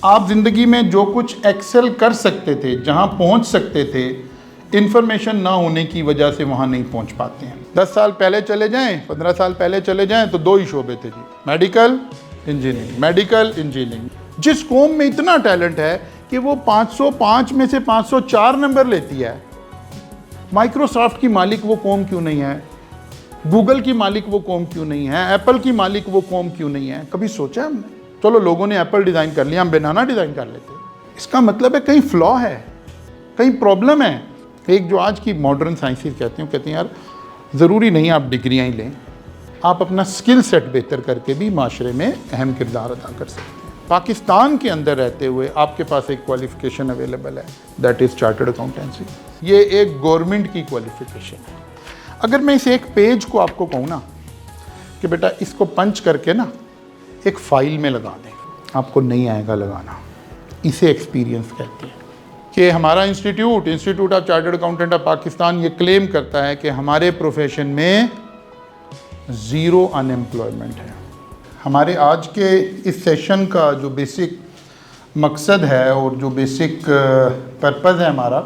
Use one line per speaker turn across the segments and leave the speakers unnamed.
आप ज़िंदगी में जो कुछ एक्सेल कर सकते थे, जहां पहुंच सकते थे, इंफॉर्मेशन ना होने की वजह से वहां नहीं पहुंच पाते हैं। 10 साल पहले चले जाएं, 15 साल पहले चले जाएं तो 2 ही शोबे थे जी, मेडिकल इंजीनियरिंग, मेडिकल इंजीनियरिंग। जिस कौम में इतना टैलेंट है कि वो 505 में से 504 नंबर लेती है, माइक्रोसॉफ्ट की मालिक वो कौम क्यों नहीं है? गूगल की मालिक वो कौम क्यों नहीं है? एप्पल की मालिक वो कौम क्यों नहीं है? कभी सोचा हमने? चलो लोगों ने एप्पल डिज़ाइन कर लिया, हम बनाना डिज़ाइन कर लेते। इसका मतलब है कहीं फ्लॉ है, कहीं प्रॉब्लम है। एक जो आज की मॉडर्न साइंसेस कहते हैं यार ज़रूरी नहीं आप डिग्रियाँ ही लें, आप अपना स्किल सेट बेहतर करके भी माशरे में अहम किरदार अदा कर सकते हैं। पाकिस्तान के अंदर रहते हुए आपके पास एक क्वालिफ़िकेशन अवेलेबल है, दैट इज़ चार्टर्ड अकाउंटेंसी। ये एक गवर्नमेंट की क्वालिफ़िकेशन है। अगर मैं इस एक पेज को आपको कहूँ ना कि बेटा इसको पंच करके ना एक फ़ाइल में लगा दें, आपको नहीं आएगा लगाना। इसे एक्सपीरियंस कहते हैं। कि हमारा institute of Chartered Accountant of Pakistan ये क्लेम करता है कि हमारे प्रोफेशन में ज़ीरो अनएम्प्लॉयमेंट है। हमारे आज के इस सेशन का जो बेसिक मकसद है और जो बेसिक पर्पज़ है हमारा,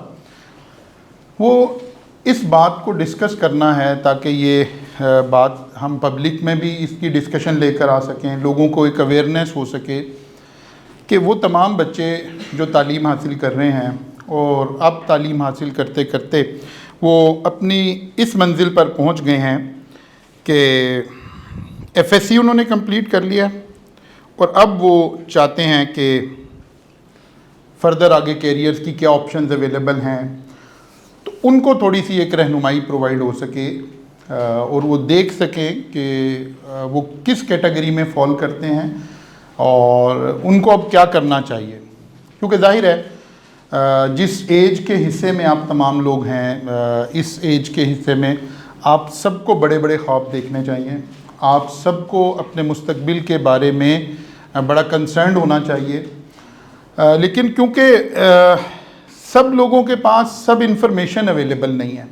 वो इस बात को डिस्कस करना है ताकि ये बात हम पब्लिक में भी इसकी डिस्कशन लेकर आ सकें, लोगों को एक अवेयरनेस हो सके कि वो तमाम बच्चे जो तालीम हासिल कर रहे हैं और अब तालीम हासिल करते करते वो अपनी इस मंजिल पर पहुंच गए हैं कि एफएससी उन्होंने कंप्लीट कर लिया और अब वो चाहते हैं कि फ़र्दर आगे कैरियर्स की क्या ऑप्शंस अवेलेबल हैं, तो उनको थोड़ी सी एक रहनुमाई प्रोवाइड हो सके और वो देख सकें कि वो किस कैटेगरी में फॉल करते हैं और उनको अब क्या करना चाहिए। क्योंकि जाहिर है जिस एज के हिस्से में आप तमाम लोग हैं, इस एज के हिस्से में आप सबको बड़े बड़े ख्वाब देखने चाहिए, आप सबको अपने मुस्तकबिल के बारे में बड़ा कंसर्न होना चाहिए। लेकिन क्योंकि सब लोगों के पास सब इन्फॉर्मेशन अवेलेबल नहीं है,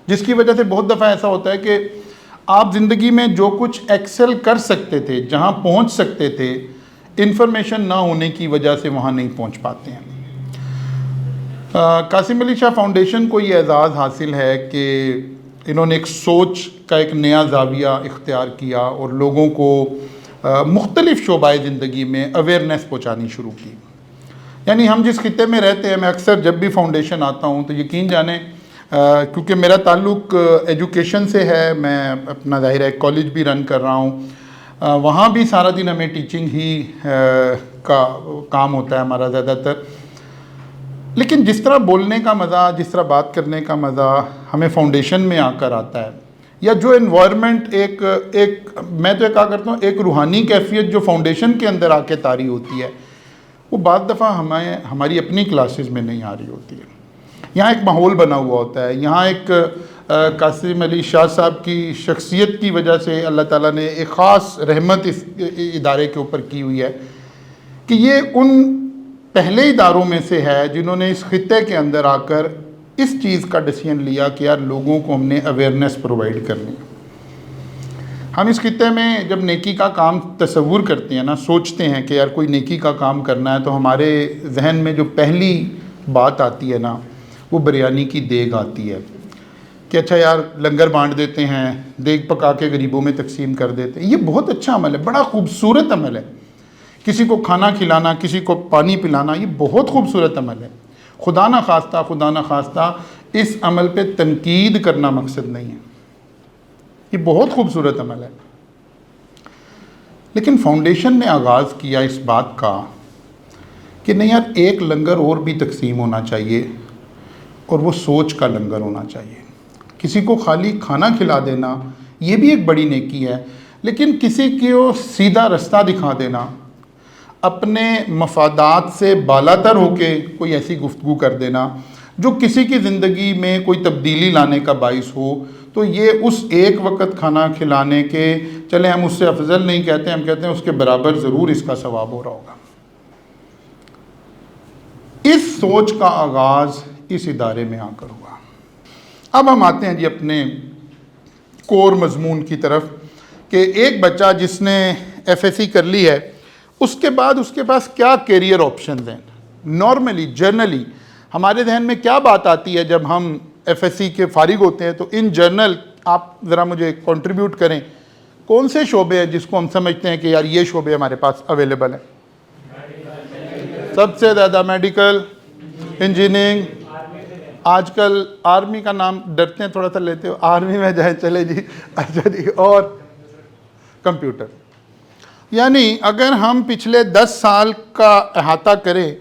जिसकी वजह से बहुत दफ़ा ऐसा होता है कि आप ज़िंदगी में जो कुछ एक्सेल कर सकते थे, जहां पहुंच सकते थे, इन्फॉर्मेशन ना होने की वजह से वहां नहीं पहुंच पाते हैं। कासिम अली शाह फाउंडेशन को ये एजाज़ हासिल है कि इन्होंने एक सोच का एक नया ज़ाविया इख्तियार किया और लोगों को मुख्तलिफ़ शोबाए ज़िंदगी में अवेयरनेस पहुँचानी शुरू की। यानी हम जिस खित्ते में रहते हैं, मैं अक्सर जब भी फाउंडेशन आता हूँ तो यकीन जाने क्योंकि मेरा ताल्लुक़ एजुकेशन से है, मैं अपना ज़ाहिर है कॉलेज भी रन कर रहा हूँ, वहाँ भी सारा दिन हमें टीचिंग ही का काम होता है हमारा ज़्यादातर। लेकिन जिस तरह बोलने का मज़ा, जिस तरह बात करने का मज़ा हमें फाउंडेशन में आकर आता है, या जो एनवायरनमेंट एक मैं तो ये कहा करता हूँ एक रूहानी कैफियत जो फाउंडेशन के अंदर आके तारी होती है, वो बाद दफ़ा हमारी अपनी क्लासेस में नहीं आ रही होती है। यहाँ एक माहौल बना हुआ होता है, यहाँ एक कासिम अली शाह साहब की शख्सियत की वजह से अल्लाह ताला ने एक ख़ास रहमत इस इदारे के ऊपर की हुई है कि ये उन पहले इदारों में से है जिन्होंने इस खित्ते के अंदर आकर इस चीज़ का डिसीजन लिया कि यार लोगों को हमने अवेयरनेस प्रोवाइड करनी है। हम इस खित्ते में जब नेकी का काम तसव्वुर करते हैं ना, सोचते हैं कि यार कोई नेकी का काम करना है, तो हमारे जहन में जो पहली बात आती है ना, वो बिरयानी की देग आती है कि अच्छा यार लंगर बांट देते हैं, देग पका के गरीबों में तकसीम कर देते हैं। ये बहुत अच्छा अमल है, बड़ा खूबसूरत अमल है। किसी को खाना खिलाना, किसी को पानी पिलाना, ये बहुत खूबसूरत अमल है। खुदा ना खास्ता इस अमल पे तनकीद करना मकसद नहीं है, ये बहुत खूबसूरत अमल है। लेकिन फाउंडेशन ने आगाज़ किया इस बात का कि नहीं यार एक लंगर और भी तकसीम होना चाहिए और वो सोच का लंगर होना चाहिए। किसी को खाली खाना खिला देना ये भी एक बड़ी नेकी है, लेकिन किसी को सीधा रास्ता दिखा देना, अपने मफादात से बालातर होके कोई ऐसी गुफ्तगू कर देना जो किसी की ज़िंदगी में कोई तब्दीली लाने का बाइस हो, तो ये उस एक वक्त खाना खिलाने के, चले हम उससे अफजल नहीं कहते, हम कहते हैं उसके बराबर ज़रूर इसका सवाब हो रहा होगा। इस सोच का आगाज़ इस इदारे में आकर हुआ। अब हम आते हैं जी अपने कोर मजमून की तरफ कि एक बच्चा जिसने एफएससी कर ली है उसके बाद उसके पास क्या कैरियर ऑप्शंस हैं। नॉर्मली जनरली हमारे जहन में क्या बात आती है जब हम एफएससी के फारिग होते हैं, तो इन जनरल आप ज़रा मुझे कंट्रीब्यूट करें, कौन से शोबे हैं जिसको हम समझते हैं कि यार ये शोबे हमारे पास अवेलेबल हैं? सबसे ज़्यादा मेडिकल, इंजीनियरिंग, आजकल आर्मी का नाम डरते हैं थोड़ा सा लेते हो, आर्मी में जाए चले जी, अच्छा जी, और कंप्यूटर। यानी अगर हम पिछले 10 साल का अहाता करें,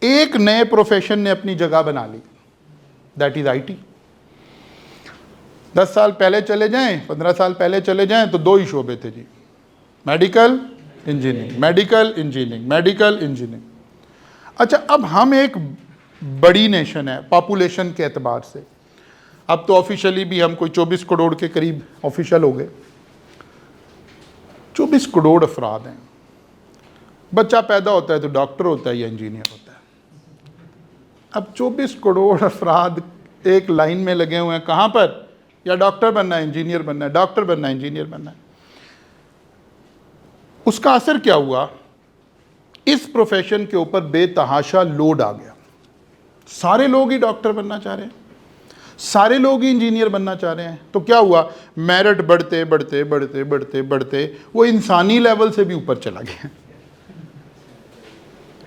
एक नए प्रोफेशन ने अपनी जगह बना ली, दैट इज आईटी। 10 साल पहले चले जाएं, 15 साल पहले चले जाएं तो 2 ही शोबे थे जी, medical engineering, medical engineering, medical engineering. अच्छा, अब हम एक बड़ी नेशन है पॉपुलेशन के एतबार से, अब तो ऑफिशियली भी हम कोई 24 करोड़ के करीब ऑफिशियल हो गए। 24 करोड़ अफराद हैं। बच्चा पैदा होता है तो डॉक्टर होता है या इंजीनियर होता है। अब 24 करोड़ अफराद एक लाइन में लगे हुए हैं, कहाँ पर? या डॉक्टर बनना है, इंजीनियर बनना है, डॉक्टर बनना है, इंजीनियर बनना है। उसका असर क्या हुआ? इस प्रोफेशन के ऊपर बेतहाशा लोड आ गया। सारे लोग ही डॉक्टर बनना चाह रहे हैं, सारे लोग ही इंजीनियर बनना चाह रहे हैं। तो क्या हुआ? मेरिट बढ़ते बढ़ते बढ़ते बढ़ते बढ़ते वो इंसानी लेवल से भी ऊपर चला गया।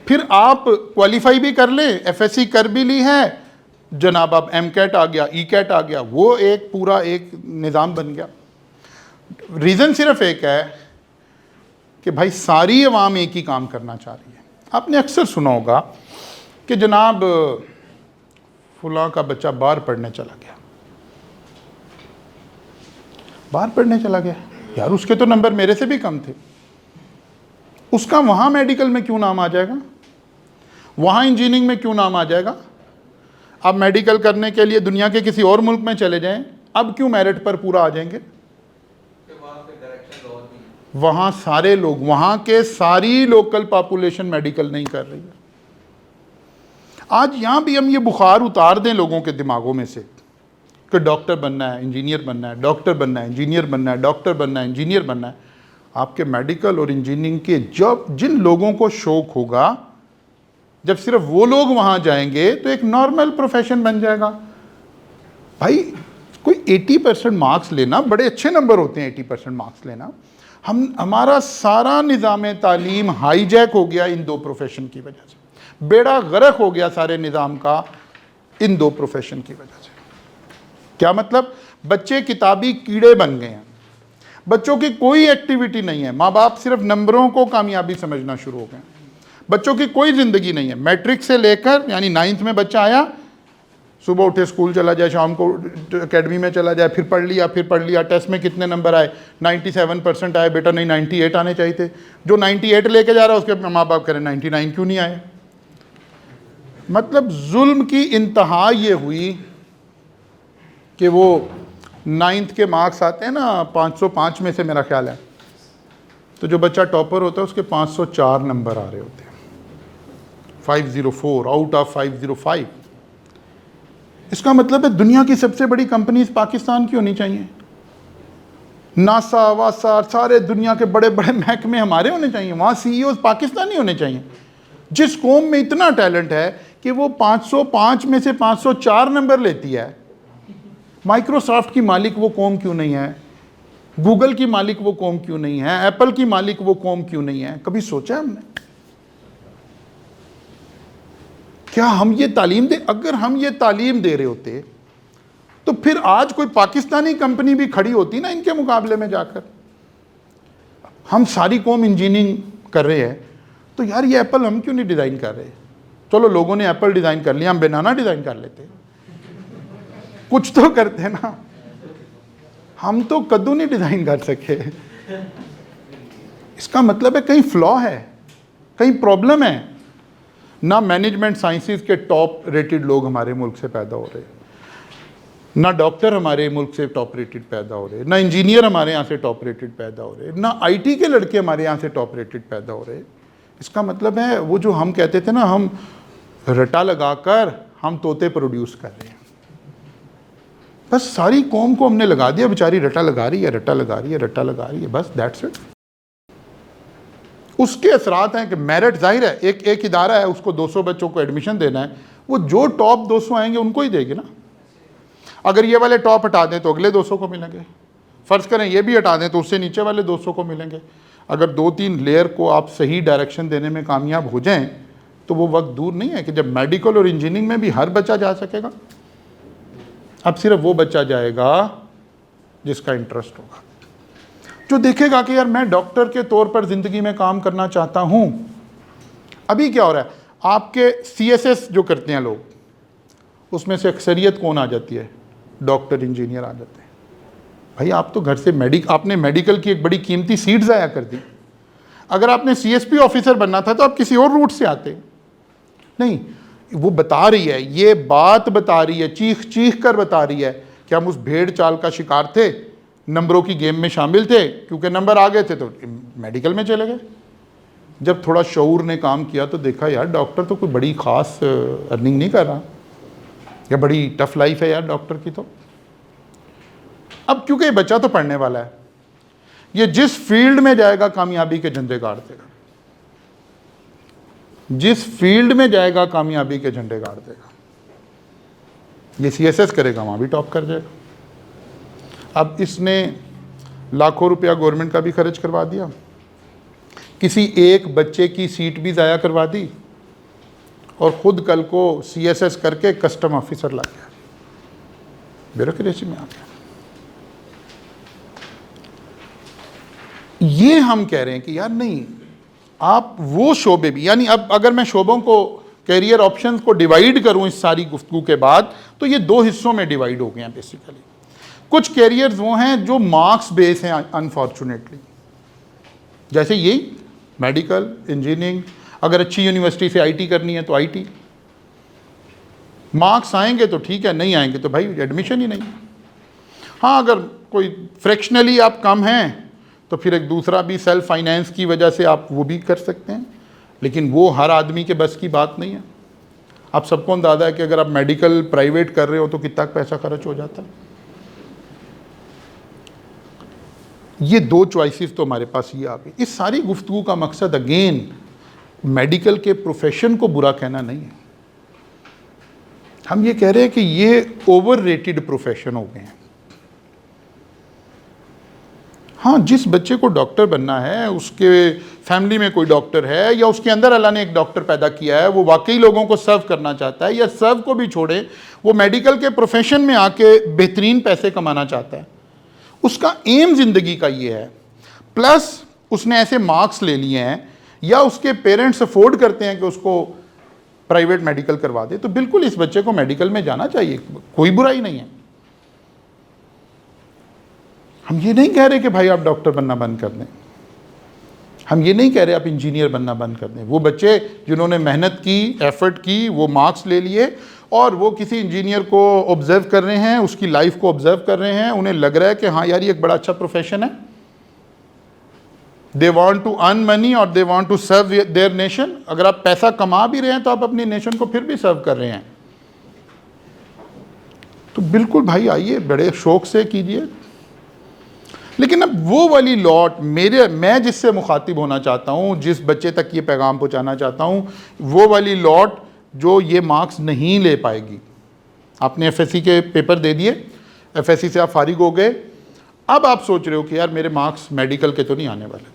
फिर आप क्वालिफाई भी कर लें, एफएससी कर भी ली है जनाब, अब एम कैट आ गया, ई कैट आ गया, वो एक पूरा एक निज़ाम बन गया। रीज़न सिर्फ एक है कि भाई सारी अवाम एक ही काम करना चाह रही है। आपने अक्सर सुना होगा कि जनाब फुला का बच्चा बाहर पढ़ने चला गया, बाहर पढ़ने चला गया, यार उसके तो नंबर मेरे से भी कम थे, उसका वहाँ मेडिकल में क्यों नाम आ जाएगा, वहाँ इंजीनियरिंग में क्यों नाम आ जाएगा? आप मेडिकल करने के लिए दुनिया के किसी और मुल्क में चले जाएं, अब क्यों मेरिट पर पूरा आ जाएंगे? वहाँ सारे लोग, वहाँ के सारी लोकल पॉपुलेशन मेडिकल नहीं कर रही है। आज यहाँ भी हम ये बुखार उतार दें लोगों के दिमागों में से कि डॉक्टर बनना है, इंजीनियर बनना है, डॉक्टर बनना है, इंजीनियर बनना है, डॉक्टर बनना है, इंजीनियर बनना है। आपके मेडिकल और इंजीनियरिंग के जब जिन लोगों को शौक होगा, जब सिर्फ वो लोग वहाँ जाएंगे तो एक नॉर्मल प्रोफेशन बन जाएगा। भाई कोई 80% मार्क्स लेना, बड़े अच्छे नंबर होते हैं 80% मार्क्स लेना। हमारा सारा निज़ाम तालीम हाईजैक हो गया इन 2 प्रोफेशन की वजह से, बेड़ा गर्क हो गया सारे निज़ाम का इन 2 प्रोफेशन की वजह से। क्या मतलब? बच्चे किताबी कीड़े बन गए हैं, बच्चों की कोई एक्टिविटी नहीं है, माँ बाप सिर्फ नंबरों को कामयाबी समझना शुरू हो गए, बच्चों की कोई ज़िंदगी नहीं है। मैट्रिक से लेकर यानी 9th में बच्चा आया, सुबह उठे स्कूल चला जाए, शाम को एकेडमी में चला जाए, फिर पढ़ लिया, टेस्ट में कितने नंबर आए, 97% आए, बेटा नहीं 98 आने चाहिए थे। जो 98 लेके जा रहा है उसके माँ बाप कह रहे 99 क्यों नहीं आए? मतलब जुल्म की इंतहा ये हुई कि वो 9th के मार्क्स आते हैं ना 505 में से मेरा ख्याल है, तो जो बच्चा टॉपर होता है उसके 504 नंबर आ रहे होते हैं, 504 आउट ऑफ 505। इसका मतलब है दुनिया की सबसे बड़ी कंपनीज पाकिस्तान की होनी चाहिए, नासा वासा सारे दुनिया के बड़े बड़े महकमे हमारे होने चाहिए, वहाँ सीईओ पाकिस्तानी होने चाहिए। जिस कौम में इतना टैलेंट है कि वो 505 में से 504 नंबर लेती है, माइक्रोसॉफ्ट की मालिक वो कौम क्यों नहीं है? गूगल की मालिक वो कौम क्यों नहीं है? एप्पल की मालिक वो कौम क्यों नहीं है? कभी सोचा हमने? क्या हम ये तालीम दे? अगर हम ये तालीम दे रहे होते तो फिर आज कोई पाकिस्तानी कंपनी भी खड़ी होती ना इनके मुकाबले में जाकर। हम सारी कौम इंजीनियरिंग कर रहे हैं, तो यार ये एप्पल हम क्यों नहीं डिज़ाइन कर रहे? चलो लोगों ने एप्पल डिज़ाइन कर लिया, हम बनाना डिज़ाइन कर लेते, कुछ तो करते ना। हम तो कद्दू नहीं डिज़ाइन कर सके। इसका मतलब है कहीं फ्लॉ है, कहीं प्रॉब्लम है। ना मैनेजमेंट साइंसेस के टॉप रेटेड लोग हमारे मुल्क से पैदा हो रहे, ना डॉक्टर हमारे मुल्क से टॉप रेटेड पैदा हो रहे, ना इंजीनियर हमारे यहाँ से टॉप रेटेड पैदा हो रहे, ना आईटी के लड़के हमारे यहाँ से टॉप रेटेड पैदा हो रहे। इसका मतलब है वो जो हम कहते थे ना, हम रटा लगाकर हम तोते प्रोड्यूस कर रहे हैं। बस सारी कौम को हमने लगा दिया, बेचारी रटा लगा रही है, रटा लगा रही है, रटा लगा रही है, बस दैट्स इट। उसके असरात हैं कि मेरिट जाहिर है, एक इदारा है, उसको 200 बच्चों को एडमिशन देना है, वो जो टॉप 200 आएंगे उनको ही देगी ना। अगर ये वाले टॉप हटा दें तो अगले 200 को मिलेंगे, फ़र्ज़ करें ये भी हटा दें तो उससे नीचे वाले 200 को मिलेंगे। अगर 2-3 लेयर को आप सही डायरेक्शन देने में कामयाब हो जाएं तो वो वक्त दूर नहीं है कि जब मेडिकल और इंजीनियरिंग में भी हर बच्चा जा सकेगा। अब सिर्फ वो बच्चा जाएगा जिसका इंटरेस्ट होगा, जो देखेगा कि यार मैं डॉक्टर के तौर पर ज़िंदगी में काम करना चाहता हूँ। अभी क्या हो रहा है, आपके CSS जो करते हैं लोग, उसमें से अक्सरियत कौन आ जाती है? डॉक्टर इंजीनियर आ जाते हैं। भाई आप तो घर से आपने मेडिकल की एक बड़ी कीमती सीट ज़ाया कर दी। अगर आपने CSP ऑफिसर बनना था तो आप किसी और रूट से आते। नहीं, वो बता रही है, ये बात बता रही है, चीख चीख कर बता रही है कि हम उस भेड़ चाल का शिकार थे, नंबरों की गेम में शामिल थे, क्योंकि नंबर आ गए थे तो मेडिकल में चले गए। जब थोड़ा शऊर ने काम किया तो देखा यार डॉक्टर तो कोई बड़ी ख़ास अर्निंग नहीं कर रहा, या बड़ी टफ लाइफ है यार डॉक्टर की। तो अब क्योंकि ये बच्चा तो पढ़ने वाला है, ये जिस फील्ड में जाएगा कामयाबी के झंडे गाड़ देगा, जिस फील्ड में जाएगा कामयाबी के झंडे गाड़ देगा। ये CSS करेगा, वहाँ भी टॉप कर जाएगा। अब इसने लाखों रुपया गवर्नमेंट का भी खर्च करवा दिया, किसी एक बच्चे की सीट भी ज़ाया करवा दी, और ख़ुद कल को CSS करके कस्टम ऑफिसर ला गया, ब्यूरोक्रेसी में आ गया। ये हम कह रहे हैं कि यार नहीं, आप वो शोबे भी, यानी अब अगर मैं शोबों को, कैरियर ऑप्शंस को डिवाइड करूं इस सारी गुफ्तगू के बाद, तो ये 2 हिस्सों में डिवाइड हो गए हैं बेसिकली। कुछ कैरियर्स वो हैं जो मार्क्स बेस हैं अनफॉर्चुनेटली, जैसे यही मेडिकल, इंजीनियरिंग। अगर अच्छी यूनिवर्सिटी से IT करनी है तो IT, मार्क्स आएंगे तो ठीक है, नहीं आएंगे तो भाई एडमिशन ही नहीं। हाँ, अगर कोई फ्रैक्शनली आप कम हैं तो फिर एक दूसरा भी सेल्फ फाइनेंस की वजह से आप वो भी कर सकते हैं, लेकिन वो हर आदमी के बस की बात नहीं है। आप सबको अंदाज़ा है कि अगर आप मेडिकल प्राइवेट कर रहे हो तो कितना पैसा खर्च हो जाता है। ये 2 चॉइसेस तो हमारे पास ये आ गई। इस सारी गुफ्तगू का मकसद अगेन मेडिकल के प्रोफेशन को बुरा कहना नहीं है, हम ये कह रहे हैं कि ये ओवररेटेड प्रोफेशन हो गए हैं। हाँ, जिस बच्चे को डॉक्टर बनना है, उसके फैमिली में कोई डॉक्टर है, या उसके अंदर अल्लाह ने एक डॉक्टर पैदा किया है, वो वाकई लोगों को सर्व करना चाहता है, या सर्व को भी छोड़े वो मेडिकल के प्रोफेशन में आके बेहतरीन पैसे कमाना चाहता है, उसका एम ज़िंदगी का ये है, प्लस उसने ऐसे मार्क्स ले लिए हैं, या उसके पेरेंट्स अफोर्ड करते हैं कि उसको प्राइवेट मेडिकल करवा दे, तो बिल्कुल इस बच्चे को मेडिकल में जाना चाहिए, कोई बुराई नहीं है। हम ये नहीं कह रहे कि भाई आप डॉक्टर बनना बंद कर दें, हम ये नहीं कह रहे आप इंजीनियर बनना बंद कर दें। वो बच्चे जिन्होंने मेहनत की, एफर्ट की, वो मार्क्स ले लिए और वो किसी इंजीनियर को ऑब्जर्व कर रहे हैं, उसकी लाइफ को ऑब्जर्व कर रहे हैं, उन्हें लग रहा है कि हाँ यार ये एक बड़ा अच्छा प्रोफेशन है, they want to earn money और they want to serve their nation. अगर आप पैसा कमा भी रहे हैं तो आप अपनी नेशन को फिर भी सर्व कर रहे हैं, तो बिल्कुल भाई आइए, बड़े शौक से कीजिए। लेकिन अब वो वाली लॉट मैं जिससे मुखातिब होना चाहता हूँ, जिस बच्चे तक ये पैगाम पहुँचाना चाहता हूँ, वो वाली लॉट जो ये मार्क्स नहीं ले पाएगी। आपने FSC के पेपर दे दिए, FSC से आप फारिग हो गए, अब आप सोच रहे हो कि यार मेरे मार्क्स मेडिकल के तो नहीं आने वाले।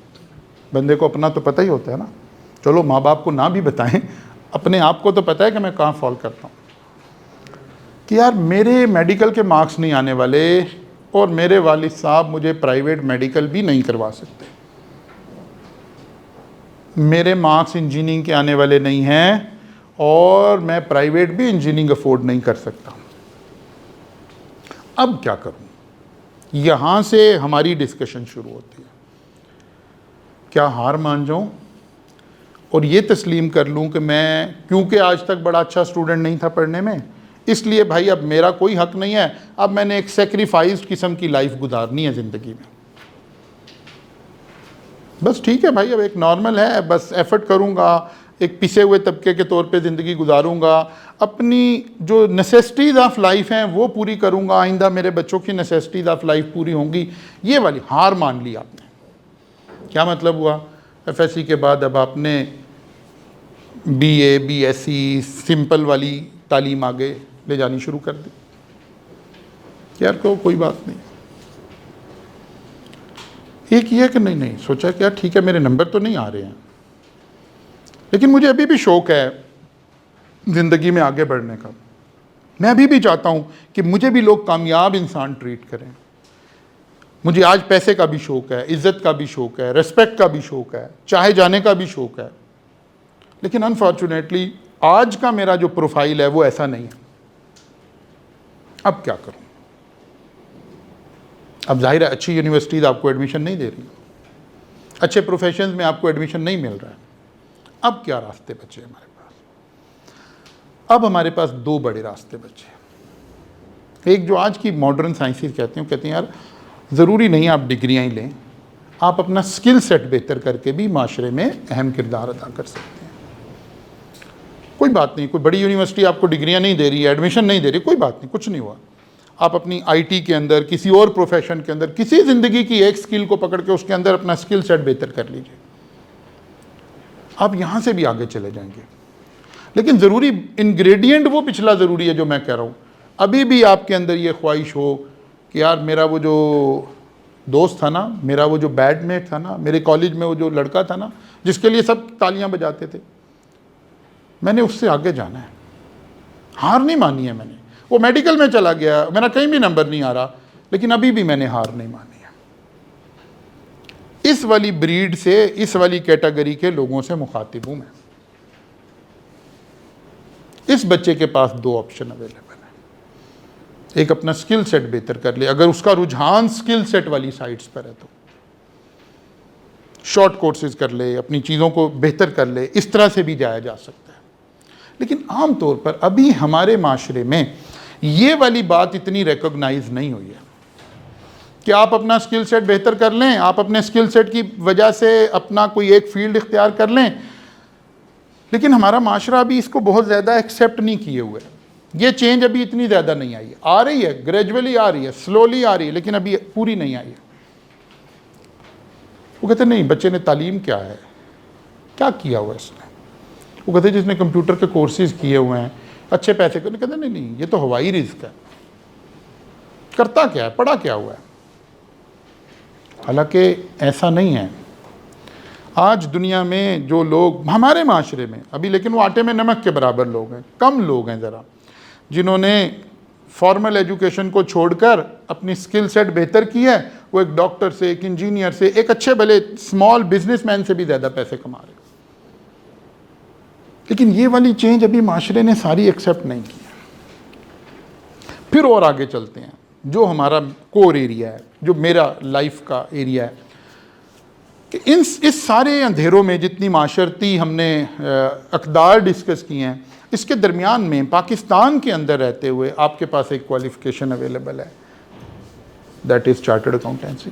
बंदे को अपना तो पता ही होता है ना, चलो माँ बाप को ना भी बताएं, अपने आप को तो पता है कि मैं कहाँ फॉल करता हूँ, कि यार मेरे मेडिकल के मार्क्स नहीं आने वाले और मेरे वालिद साहब मुझे प्राइवेट मेडिकल भी नहीं करवा सकते, मेरे मार्क्स इंजीनियरिंग के आने वाले नहीं हैं और मैं प्राइवेट भी इंजीनियरिंग अफोर्ड नहीं कर सकता। अब क्या करूं? यहाँ से हमारी डिस्कशन शुरू होती है। क्या हार मान जाऊं और ये तस्लीम कर लूं कि मैं, क्योंकि आज तक बड़ा अच्छा स्टूडेंट नहीं था पढ़ने में, इसलिए भाई अब मेरा कोई हक नहीं है, अब मैंने एक सेक्रीफाइस किस्म की लाइफ गुजारनी है ज़िंदगी में, बस ठीक है भाई अब एक नॉर्मल है, बस एफर्ट करूँगा, एक पिसे हुए तबके के तौर पे ज़िंदगी गुजारूँगा, अपनी जो नेसेसिटीज़ ऑफ लाइफ हैं वो पूरी करूँगा, आइंदा मेरे बच्चों की नेसेसिटीज़ ऑफ लाइफ पूरी होंगी। ये वाली हार मान ली आपने। क्या मतलब हुआ? FSC के बाद अब आपने BA BSc सिंपल वाली तालीम आगे ले जानी शुरू कर दी। यार को कोई बात नहीं, एक ये कि नहीं सोचा कि यार ठीक है मेरे नंबर तो नहीं आ रहे हैं, लेकिन मुझे अभी भी शौक़ है ज़िंदगी में आगे बढ़ने का। मैं अभी भी चाहता हूँ कि मुझे भी लोग कामयाब इंसान ट्रीट करें। मुझे आज पैसे का भी शौक़ है, इज़्ज़त का भी शौक़ है, रेस्पेक्ट का भी शौक़ है, चाहे जाने का भी शौक़ है, लेकिन अनफॉर्चुनेटली आज का मेरा जो प्रोफाइल है वो ऐसा नहीं है। अब क्या करूँ? अब जाहिर है अच्छी यूनिवर्सिटीज़ आपको एडमिशन नहीं दे रही, अच्छे प्रोफेशंस में आपको एडमिशन नहीं मिल रहा है। अब क्या रास्ते बचे हमारे पास? अब हमारे पास दो बड़े रास्ते बचे। एक जो आज की मॉडर्न साइंसेस कहते हैं यार ज़रूरी नहीं आप डिग्रियाँ ही लें, आप अपना स्किल सेट बेहतर करके भी माशरे में अहम किरदार अदा कर सकते हैं। कोई बात नहीं, कोई बड़ी यूनिवर्सिटी आपको डिग्रियाँ नहीं दे रही है, एडमिशन नहीं दे रही, कोई बात नहीं, कुछ नहीं हुआ। आप अपनी IT के अंदर, किसी और प्रोफेशन के अंदर, किसी ज़िंदगी की एक स्किल को पकड़ के उसके अंदर अपना स्किल सेट बेहतर कर लीजिए, आप यहाँ से भी आगे चले जाएंगे। लेकिन ज़रूरी इंग्रेडिएंट वो पिछला ज़रूरी है जो मैं कह रहा हूँ। अभी भी आपके अंदर ये ख्वाहिश हो कि यार मेरा वो जो दोस्त था ना, मेरा वो जो बैडमेट था ना, मेरे कॉलेज में वो जो लड़का था ना जिसके लिए सब तालियां बजाते थे, मैंने उससे आगे जाना है। हार नहीं मानी है मैंने। वो मेडिकल में चला गया, मेरा कहीं भी नंबर नहीं आ रहा, लेकिन अभी भी मैंने हार नहीं मानी है। इस वाली ब्रीड से, इस वाली कैटेगरी के लोगों से मुखातिब हूं मैं। इस बच्चे के पास दो ऑप्शन अवेलेबल है। एक अपना स्किल सेट बेहतर कर ले, अगर उसका रुझान स्किल सेट वाली साइट्स पर है तो शॉर्ट कोर्सेज कर ले, अपनी चीज़ों को बेहतर कर ले, इस तरह से भी जाया जा सकता है। लेकिन आम तौर पर अभी हमारे माशरे में ये वाली बात इतनी रिकॉग्नाइज नहीं हुई है कि आप अपना स्किल सेट बेहतर कर लें, आप अपने स्किल सेट की वजह से अपना कोई एक फील्ड इख्तियार कर लें। लेकिन हमारा माशरा अभी इसको बहुत ज़्यादा एक्सेप्ट नहीं किए हुए। ये चेंज अभी इतनी ज़्यादा नहीं आई है, आ रही है, ग्रेजुअली आ रही है, स्लोली आ रही है, लेकिन अभी पूरी नहीं आई है। वो कहते नहीं, बच्चे ने तालीम क्या है, क्या किया हुआ इसने। वो कहते जिसने कंप्यूटर के कोर्सेज किए हुए हैं, अच्छे पैसे करने, कहते नहीं, ये तो हवाई रिस्क है, करता क्या है, पढ़ा क्या हुआ है। हालांकि ऐसा नहीं है। आज दुनिया में जो लोग हमारे माशरे में अभी, लेकिन वो आटे में नमक के बराबर लोग हैं, कम लोग हैं ज़रा, जिन्होंने फॉर्मल एजुकेशन को छोड़कर अपनी स्किल सेट बेहतर की है। वो एक डॉक्टर से, एक इंजीनियर से, एक अच्छे भले स्मॉल बिजनेसमैन से भी ज़्यादा पैसे कमा रहे। लेकिन ये वाली चेंज अभी माशरे ने सारी एक्सेप्ट नहीं की है। फिर और आगे चलते हैं, जो हमारा कोर एरिया है, जो मेरा लाइफ का एरिया है, कि इस सारे अंधेरों में जितनी माशरती हमने अक़दार डिस्कस किए हैं, इसके दरमियान में पाकिस्तान के अंदर रहते हुए आपके पास एक क्वालिफ़िकेशन अवेलेबल है, that is chartered accountancy,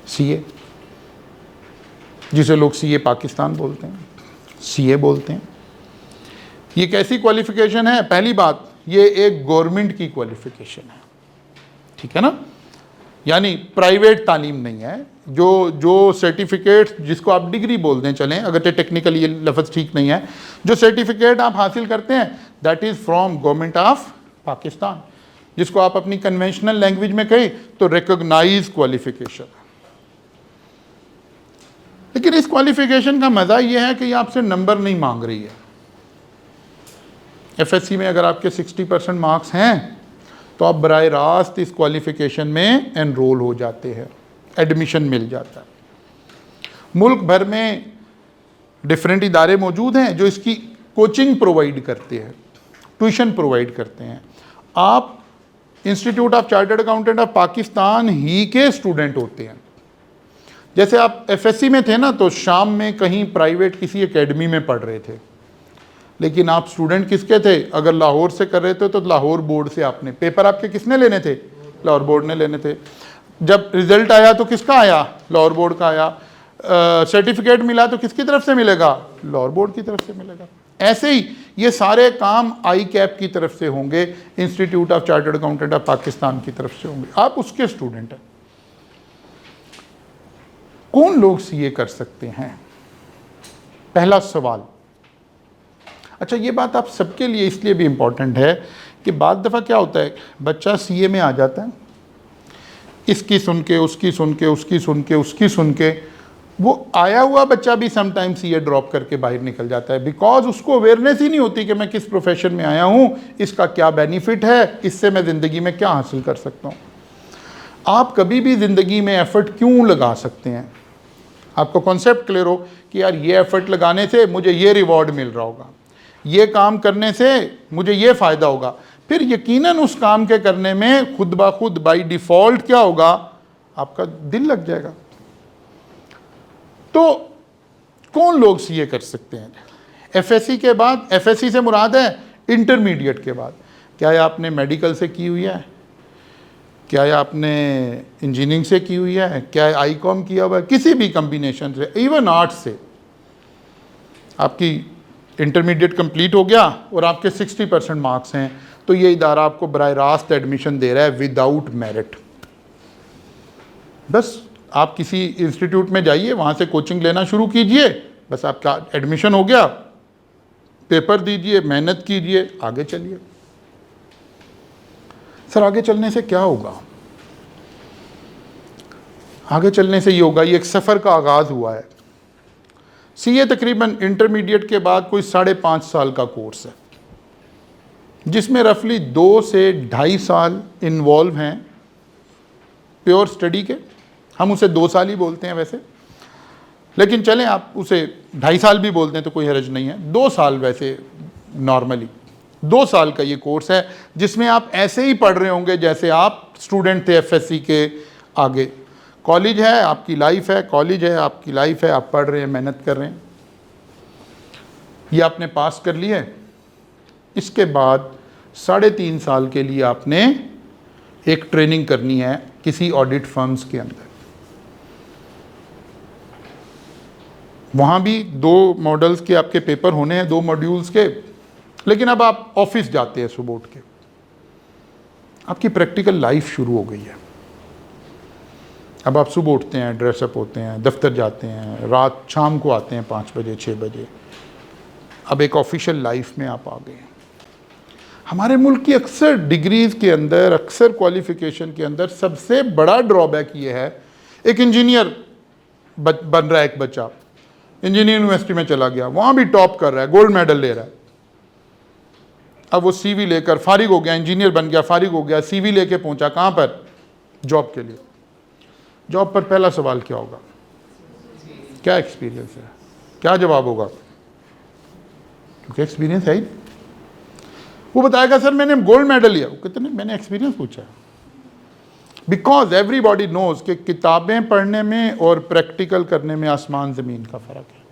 CA, जिसे लोग CA पाकिस्तान बोलते हैं, CA बोलते हैं। ये कैसी क्वालिफ़िकेशन है? पहली बात, ये एक गवर्नमेंट की क्वालिफ़िकेशन है, ठीक है ना, यानी प्राइवेट तालीम नहीं है। जो सर्टिफिकेट, जिसको आप डिग्री बोल दें चलें, अगर टेक्निकली ये लफ्ज़ ठीक नहीं है, जो सर्टिफिकेट आप हासिल करते हैं that is from government of Pakistan, जिसको आप अपनी कन्वेंशनल लैंग्वेज में कहें तो रिकॉग्नाइज क्वालिफिकेशन। लेकिन इस क्वालिफिकेशन का मज़ा ये है कि ये आपसे नंबर नहीं मांग रही है। FSC में अगर आपके 60% मार्क्स हैं तो आप बराह रास्त इस क्वालिफिकेशन में एनरोल हो जाते हैं, एडमिशन मिल जाता है। मुल्क भर में डिफरेंट इदारे मौजूद हैं जो इसकी कोचिंग प्रोवाइड करते हैं, ट्यूशन प्रोवाइड करते हैं। आप Institute of Chartered Accountant of Pakistan ही के स्टूडेंट होते हैं। जैसे आप FSC में थे ना, तो शाम में कहीं प्राइवेट किसी एकेडमी में पढ़ रहे थे, लेकिन आप स्टूडेंट किसके थे? अगर लाहौर से कर रहे थे तो लाहौर बोर्ड से आपने पेपर, आपके किसने लेने थे? लाहौर बोर्ड ने लेने थे। जब रिजल्ट आया तो किसका आया? लाहौर बोर्ड का आया। सर्टिफिकेट मिला तो किसकी तरफ से मिलेगा? लाहौर बोर्ड की तरफ से मिलेगा। ऐसे ही ये सारे काम ICAP की तरफ से होंगे, institute of Chartered Accountant of Pakistan की तरफ से होंगे, आप उसके स्टूडेंट हैं। कौन लोग CA कर सकते हैं? पहला सवाल। अच्छा, ये बात आप सबके लिए इसलिए भी इम्पॉर्टेंट है कि बाद दफ़ा क्या होता है, बच्चा सीए में आ जाता है, इसकी सुन के, उसकी सुन के, उसकी सुन के, उसकी सुन के, वो आया हुआ बच्चा भी समटाइम्स सीए ड्रॉप करके बाहर निकल जाता है, बिकॉज उसको अवेयरनेस ही नहीं होती कि मैं किस प्रोफेशन में आया हूँ, इसका क्या बेनिफिट है, इससे मैं ज़िंदगी में क्या हासिल कर सकता हूँ। आप कभी भी ज़िंदगी में एफ़र्ट क्यों लगा सकते हैं, आपको कॉन्सेप्ट क्लियर हो कि यार ये एफ़र्ट लगाने से मुझे ये रिवॉर्ड मिल रहा होगा, ये काम करने से मुझे ये फ़ायदा होगा, फिर यकीनन उस काम के करने में खुद ब खुद बाय डिफ़ॉल्ट क्या होगा, आपका दिल लग जाएगा। तो कौन लोग सीए कर सकते हैं? एफएससी के बाद, एफएससी से मुराद है इंटरमीडिएट के बाद। क्या ये आपने मेडिकल से की हुई है, क्या ये आपने इंजीनियरिंग से की हुई है, क्या आईकॉम किया हुआ है, किसी भी कम्बिनेशन से, इवन आर्ट्स से, आपकी इंटरमीडिएट कंप्लीट हो गया और आपके 60% मार्क्स हैं, तो ये इदारा आपको बराह रास्त एडमिशन दे रहा है विदाउट मेरिट। बस आप किसी इंस्टीट्यूट में जाइए, वहाँ से कोचिंग लेना शुरू कीजिए, बस आपका एडमिशन हो गया, पेपर दीजिए, मेहनत कीजिए, आगे चलिए। सर आगे चलने से क्या होगा? आगे चलने से ये होगा, ये एक सफ़र का आगाज़ हुआ है। सीए तकरीबन इंटरमीडिएट के बाद कोई 5.5 साल का कोर्स है, जिसमें रफली 2 से 2.5 साल इन्वॉल्व हैं प्योर स्टडी के। हम उसे 2 साल ही बोलते हैं वैसे, लेकिन चलें आप उसे 2.5 साल भी बोलते हैं तो कोई हर्ज नहीं है। 2 साल वैसे नॉर्मली 2 साल का ये कोर्स है, जिसमें आप ऐसे ही पढ़ रहे होंगे जैसे आप स्टूडेंट थे एफएससी के आगे। कॉलेज है, आपकी लाइफ है, कॉलेज है, आपकी लाइफ है, आप पढ़ रहे हैं, मेहनत कर रहे हैं। ये आपने पास कर लिया है, इसके बाद 3.5 साल के लिए आपने एक ट्रेनिंग करनी है किसी ऑडिट फर्म्स के अंदर। वहाँ भी 2 मॉडल्स के आपके पेपर होने हैं, 2 मॉड्यूल्स के, लेकिन अब आप ऑफिस जाते हैं सुबह उठ के, आपकी प्रैक्टिकल लाइफ शुरू हो गई है। अब आप सुबह उठते हैं, ड्रेसअप होते हैं, दफ्तर जाते हैं, रात शाम को आते हैं 5 बजे 6 बजे। अब एक ऑफिशियल लाइफ में आप आ गए हैं। हमारे मुल्क की अक्सर डिग्रीज़ के अंदर, अक्सर क्वालिफ़िकेशन के अंदर सबसे बड़ा ड्रॉबैक ये है, एक इंजीनियर बन रहा है एक बच्चा, इंजीनियरिंग यूनिवर्सिटी में चला गया, वहाँ भी टॉप कर रहा है, गोल्ड मेडल ले रहा है। अब वो सीवी लेकर फारिग हो गया, इंजीनियर बन गया, फारिग हो गया, सीवी लेके पहुँचा कहाँ पर? जॉब के लिए। जॉब पर पहला सवाल क्या होगा? क्या एक्सपीरियंस है? क्या जवाब होगा? क्योंकि एक्सपीरियंस है ही। वो बताएगा सर मैंने गोल्ड मेडल लिया, वो कहते नहीं मैंने एक्सपीरियंस पूछा। बिकॉज एवरीबॉडी नोज कि किताबें पढ़ने में और प्रैक्टिकल करने में आसमान ज़मीन का फ़र्क है।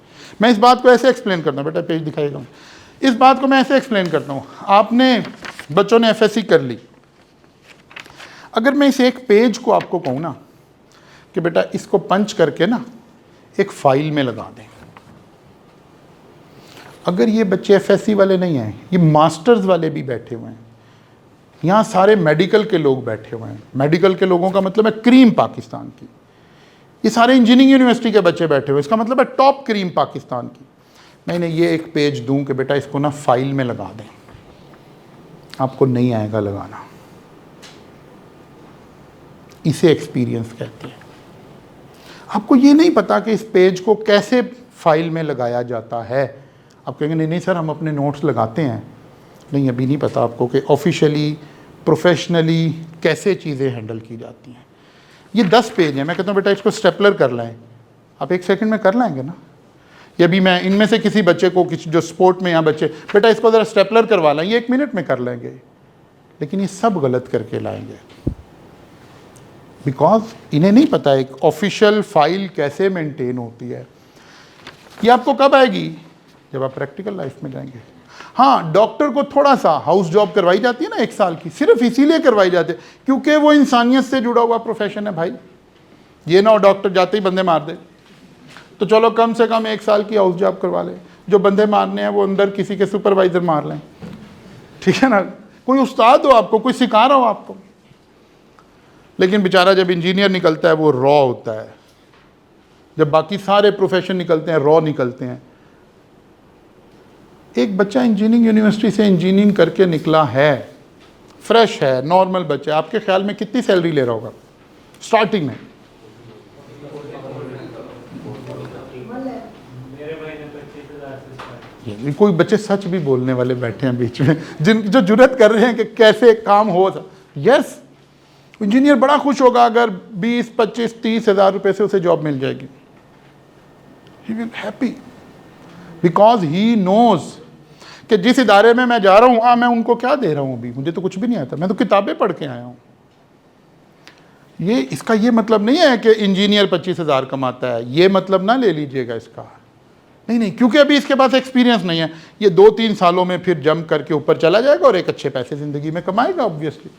मैं इस बात को ऐसे एक्सप्लेन करता हूँ, बेटा पेज दिखाएगा, इस बात को मैं ऐसे एक्सप्लेन करता हूँ। आपने बच्चों ने एफएससी कर ली, अगर मैं इस एक पेज को आपको कहूँ ना कि बेटा इसको पंच करके ना एक फाइल में लगा दें, अगर ये बच्चे एफएससी वाले नहीं हैं, ये मास्टर्स वाले भी बैठे हुए हैं, यहाँ सारे मेडिकल के लोग बैठे हुए हैं, मेडिकल के लोगों का मतलब है क्रीम पाकिस्तान की, ये सारे इंजीनियरिंग यूनिवर्सिटी के बच्चे बैठे हुए हैं, इसका मतलब है टॉप क्रीम पाकिस्तान की। मैं इन्हें ये एक पेज दूं कि बेटा इसको ना फाइल में लगा दें, आपको नहीं आएगा लगाना, इसे एक्सपीरियंस कहते हैं। आपको ये नहीं पता कि इस पेज को कैसे फाइल में लगाया जाता है। आप कहेंगे नहीं नहीं सर हम अपने नोट्स लगाते हैं, नहीं अभी नहीं पता आपको कि ऑफिशियली प्रोफेशनली कैसे चीज़ें हैंडल की जाती हैं। ये 10 पेज हैं, मैं कहता हूँ बेटा इसको स्टेपलर कर लाएं, आप 1 सेकंड में कर लाएंगे ना। या भी मैं इनमें से किसी बच्चे को, किसी जो स्पोर्ट में यहाँ बच्चे, बेटा इसको ज़रा स्टेपलर करवा लें, ये 1 मिनट में कर लेंगे, लेकिन ये सब गलत करके लाएंगे, बिकॉज इन्हें नहीं पता एक ऑफिशियल फाइल कैसे मेंटेन होती है। ये आपको कब आएगी? जब आप प्रैक्टिकल लाइफ में जाएंगे। हाँ, डॉक्टर को थोड़ा सा हाउस जॉब करवाई जाती है ना 1 साल की, सिर्फ इसीलिए करवाई जाती है क्योंकि वो इंसानियत से जुड़ा हुआ प्रोफेशन है भाई। ये ना हो डॉक्टर जाते ही बंदे मार दे, तो चलो कम से कम 1 साल की हाउस जॉब करवा ले, जो बंदे मारने हैं वो अंदर किसी के सुपरवाइजर मार लें, ठीक है ना, कोई उस्ताद हो आपको, कोई सिखा रहा हो आपको। लेकिन बेचारा जब इंजीनियर निकलता है वो रॉ होता है, जब बाकी सारे प्रोफेशन निकलते हैं रॉ निकलते हैं, एक बच्चा इंजीनियरिंग यूनिवर्सिटी से इंजीनियरिंग करके निकला है, फ्रेश है, नॉर्मल बच्चा, आपके ख्याल में कितनी सैलरी ले रहा होगा स्टार्टिंग में? ये कोई बच्चे सच भी बोलने वाले बैठे हैं बीच में, जिन जो जुर्रत कर रहे हैं कि कैसे काम हो। यस, इंजीनियर बड़ा खुश होगा अगर 20, 25, 30 हज़ार रुपए से उसे जॉब मिल जाएगी। He will happy because he knows कि जिस इदारे में मैं जा रहा हूँ, मैं उनको क्या दे रहा हूँ, अभी मुझे तो कुछ भी नहीं आता, मैं तो किताबें पढ़ के आया हूँ। ये इसका ये मतलब नहीं है कि इंजीनियर 25,000 कमाता है, ये मतलब ना ले लीजिएगा इसका। नहीं, क्योंकि अभी इसके पास एक्सपीरियंस नहीं है। ये 2-3 सालों में फिर जंप करके ऊपर चला जाएगा और एक अच्छे पैसे जिंदगी में कमाएगा ऑब्वियसली।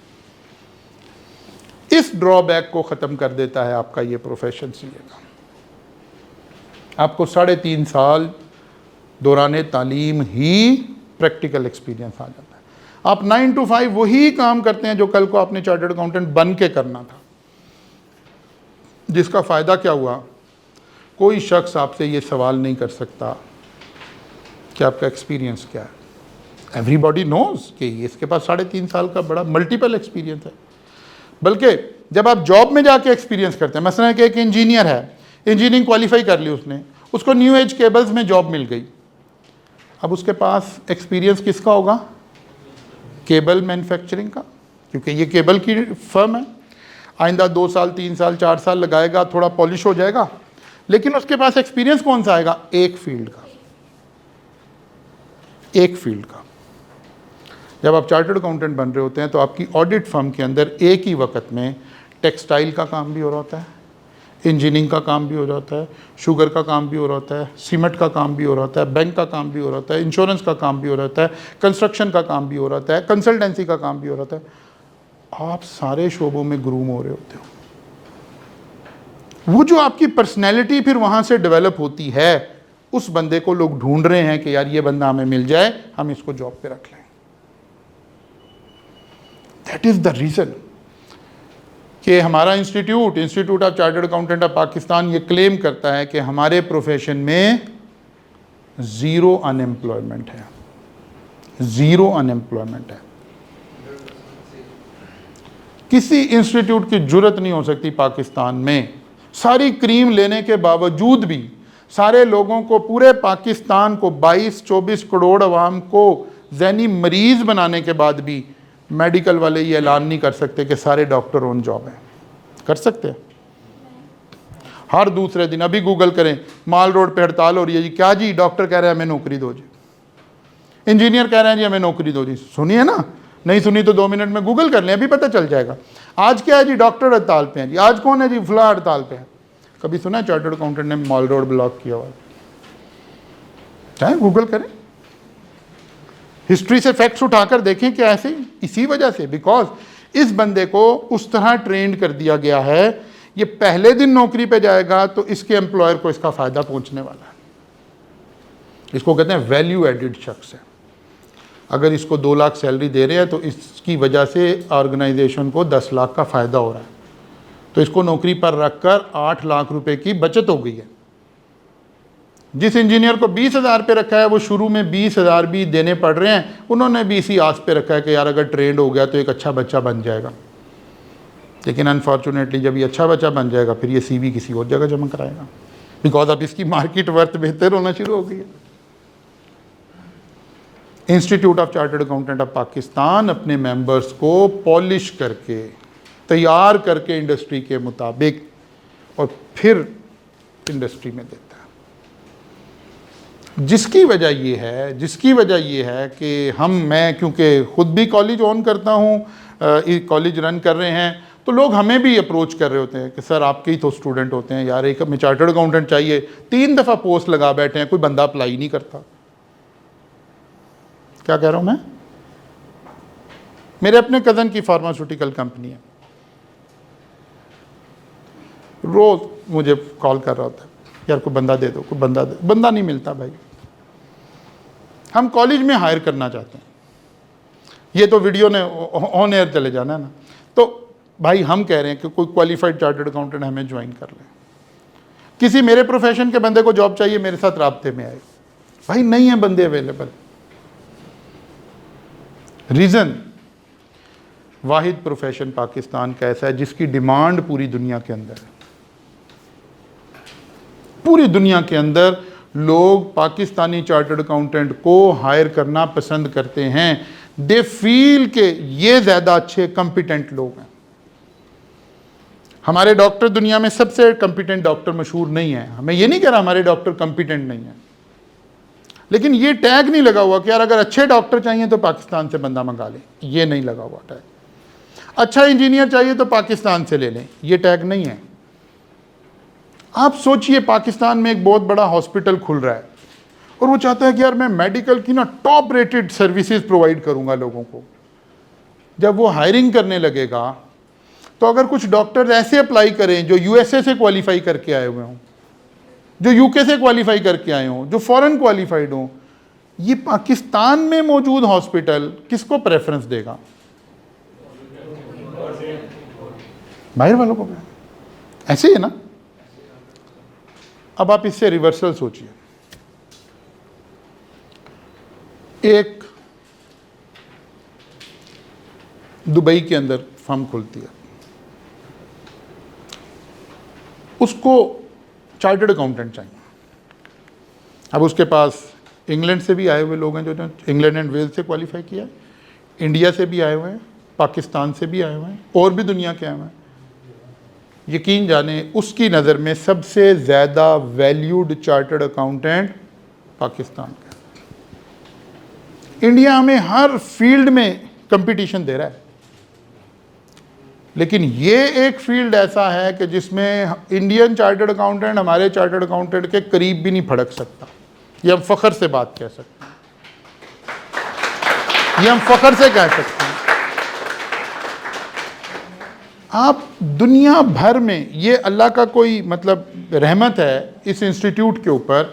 इस ड्रॉबैक को खत्म कर देता है आपका ये प्रोफेशन सीए का। आपको 3.5 साल दौरान तालीम ही प्रैक्टिकल एक्सपीरियंस आ जाता है। आप 9 to 5 वही काम करते हैं जो कल को आपने चार्टर्ड अकाउंटेंट बन के करना था। जिसका फ़ायदा क्या हुआ? कोई शख्स आपसे ये सवाल नहीं कर सकता कि आपका एक्सपीरियंस क्या है। एवरीबॉडी नोज कि इसके पास 3.5 साल का बड़ा मल्टीपल एक्सपीरियंस है। बल्कि जब आप जॉब में जाके एक्सपीरियंस करते हैं, मसलन कि एक इंजीनियर है, इंजीनियरिंग क्वालिफाई कर ली उसने, उसको न्यू एज केबल्स में जॉब मिल गई। अब उसके पास एक्सपीरियंस किसका होगा? केबल मैन्युफैक्चरिंग का, क्योंकि ये केबल की फर्म है। आइंदा 2 साल, 3 साल, 4 साल लगाएगा, थोड़ा पॉलिश हो जाएगा, लेकिन उसके पास एक्सपीरियंस कौन सा आएगा? एक फील्ड का। जब आप चार्टर्ड अकाउंटेंट बन रहे होते हैं तो आपकी ऑडिट फर्म के अंदर एक ही वक्त में टेक्सटाइल का काम भी हो रहा होता है, इंजीनियरिंग का काम भी हो जाता है, शुगर का काम भी हो रहा होता है, सीमेंट का काम भी हो रहा होता है, बैंक का काम भी हो रहा होता है, इंश्योरेंस का काम भी हो रहा होता है, कंस्ट्रक्शन का काम भी हो रहा होता है, कंसल्टेंसी का काम भी हो रहा होता है। आप सारे शोबों में ग्रूम हो रहे होते हो। वो जो आपकी पर्सनैलिटी फिर वहाँ से डेवलप होती है, उस बंदे को लोग ढूंढ रहे हैं कि यार ये बंदा हमें मिल जाए, हम इसको जॉब पे रख लें। दैट इज़ द रीज़न कि हमारा institute of Chartered Accountant of Pakistan ये क्लेम करता है कि हमारे प्रोफेशन में ज़ीरो अनएम्प्लॉयमेंट है। किसी इंस्टीट्यूट की जुर्रत नहीं हो सकती पाकिस्तान में, सारी क्रीम लेने के बावजूद भी, सारे लोगों को, पूरे पाकिस्तान को 22-24 करोड़ अवाम को ज़हनी मरीज बनाने के बाद भी मेडिकल वाले ये ऐलान नहीं कर सकते कि सारे डॉक्टर ऑन जॉब हैं। कर सकते हैं? हर दूसरे दिन, अभी गूगल करें, माल रोड पे हड़ताल हो रही है जी, क्या जी? डॉक्टर कह रहे हैं हमें नौकरी दो जी, इंजीनियर कह रहे हैं जी हमें नौकरी दो जी। सुनिए ना, नहीं सुनी तो 2 मिनट में गूगल कर लें, अभी पता चल जाएगा। आज क्या है जी? डॉक्टर हड़ताल पे हैं जी। आज कौन है जी? फला हड़ताल पे है। कभी सुना है चार्टर्ड अकाउंटेंट ने माल रोड ब्लॉक किया हुआ? चाहे गूगल करें, हिस्ट्री से फैक्ट्स उठाकर देखें कि ऐसे इसी वजह से, बिकॉज इस बंदे को उस तरह ट्रेंड कर दिया गया है, ये पहले दिन नौकरी पे जाएगा तो इसके एम्प्लॉयर को इसका फ़ायदा पहुंचने वाला है। इसको कहते हैं वैल्यू एडिड शख्स है। अगर इसको 2 लाख सैलरी दे रहे हैं तो इसकी वजह से ऑर्गेनाइजेशन को 10 लाख का फ़ायदा हो रहा है, तो इसको नौकरी पर रखकर 8 लाख रुपए की बचत हो गई है। जिस इंजीनियर को 20,000 पे रखा है, वो शुरू में 20,000 भी देने पड़ रहे हैं, उन्होंने भी इसी आस पे रखा है कि यार अगर ट्रेंड हो गया तो एक अच्छा बच्चा बन जाएगा। लेकिन अनफॉर्चुनेटली जब ये अच्छा बच्चा बन जाएगा, फिर ये CV किसी और जगह जमा कराएगा, बिकॉज अब इसकी मार्केट वर्थ बेहतर होना शुरू हो गई है। Institute of Chartered Accountant of Pakistan अपने मेंबर्स को पॉलिश करके, तैयार करके इंडस्ट्री के मुताबिक, और फिर इंडस्ट्री में देता है। जिसकी वजह ये है कि मैं क्योंकि ख़ुद भी कॉलेज ऑन करता हूँ, कॉलेज रन कर रहे हैं, तो लोग हमें भी अप्रोच कर रहे होते हैं कि सर आपके ही तो स्टूडेंट होते हैं यार, एक हमें चार्टर्ड अकाउंटेंट चाहिए। 3 दफ़ा पोस्ट लगा बैठे हैं, कोई बंदा अप्लाई नहीं करता। क्या कह रहा हूँ मैं? मेरे अपने कज़न की फार्मास्यूटिकल कंपनी है, रोज़ मुझे कॉल कर रहा होता है, यार कोई बंदा दे दो, कोई बंदा दे। बंदा नहीं मिलता भाई। हम कॉलेज में हायर करना चाहते हैं, ये तो वीडियो ने ऑन एयर चले जाना है ना, तो भाई हम कह रहे हैं कि कोई क्वालिफाइड चार्टर्ड अकाउंटेंट हमें ज्वाइन कर ले। किसी मेरे प्रोफेशन के बंदे को जॉब चाहिए, मेरे साथ राब्ते में आए। भाई नहीं है बंदे अवेलेबल, रीज़न, वाहिद प्रोफेशन पाकिस्तान का ऐसा है जिसकी डिमांड पूरी दुनिया के अंदर है। पूरी दुनिया के अंदर लोग पाकिस्तानी चार्टर्ड अकाउंटेंट को हायर करना पसंद करते हैं। दे फील के ये ज़्यादा अच्छे कॉम्पिटेंट लोग हैं। हमारे डॉक्टर दुनिया में सबसे कॉम्पिटेंट डॉक्टर मशहूर नहीं है। हमें ये नहीं कह रहा हमारे डॉक्टर कॉम्पिटेंट नहीं है, लेकिन ये टैग नहीं लगा हुआ कि यार अगर अच्छे डॉक्टर चाहिए तो पाकिस्तान से बंदा मंगा लें, ये नहीं लगा हुआ टैग। अच्छा इंजीनियर चाहिए तो पाकिस्तान से ले लें, ये टैग नहीं है। आप सोचिए पाकिस्तान में एक बहुत बड़ा हॉस्पिटल खुल रहा है और वो चाहता है कि यार मैं मेडिकल की ना टॉप रेटेड सर्विसेज प्रोवाइड करूंगा लोगों को। जब वो हायरिंग करने लगेगा तो अगर कुछ डॉक्टर्स ऐसे अप्लाई करें जो यूएसए से क्वालिफाई करके आए हुए हों, जो यूके से क्वालिफाई करके आए हों, जो फॉरेन क्वालिफाइड हों, ये पाकिस्तान में मौजूद हॉस्पिटल किसको प्रेफरेंस देगा? बाहर वालों को। ऐसे ही है ना। अब आप इससे रिवर्सल सोचिए। एक दुबई के अंदर फर्म खुलती है, उसको चार्टर्ड अकाउंटेंट चाहिए। अब उसके पास इंग्लैंड से भी आए हुए लोग हैं, जो इंग्लैंड एंड वेल्स से क्वालिफाई किया है, इंडिया से भी आए हुए हैं, पाकिस्तान से भी आए हुए हैं, और भी दुनिया के आए हुए हैं। यकीन जाने उसकी नज़र में सबसे ज़्यादा वैल्यूड चार्टर्ड अकाउंटेंट पाकिस्तान का। इंडिया हमें हर फील्ड में कंपटीशन दे रहा है, लेकिन ये एक फील्ड ऐसा है कि जिसमें इंडियन चार्टर्ड अकाउंटेंट हमारे चार्टर्ड अकाउंटेंट के करीब भी नहीं फड़क सकता। ये हम फ़ख्र से बात कह सकते हैं, ये हम फ़ख्र से कह सकते हैं। आप दुनिया भर में, ये अल्लाह का कोई मतलब रहमत है इस इंस्टीट्यूट के ऊपर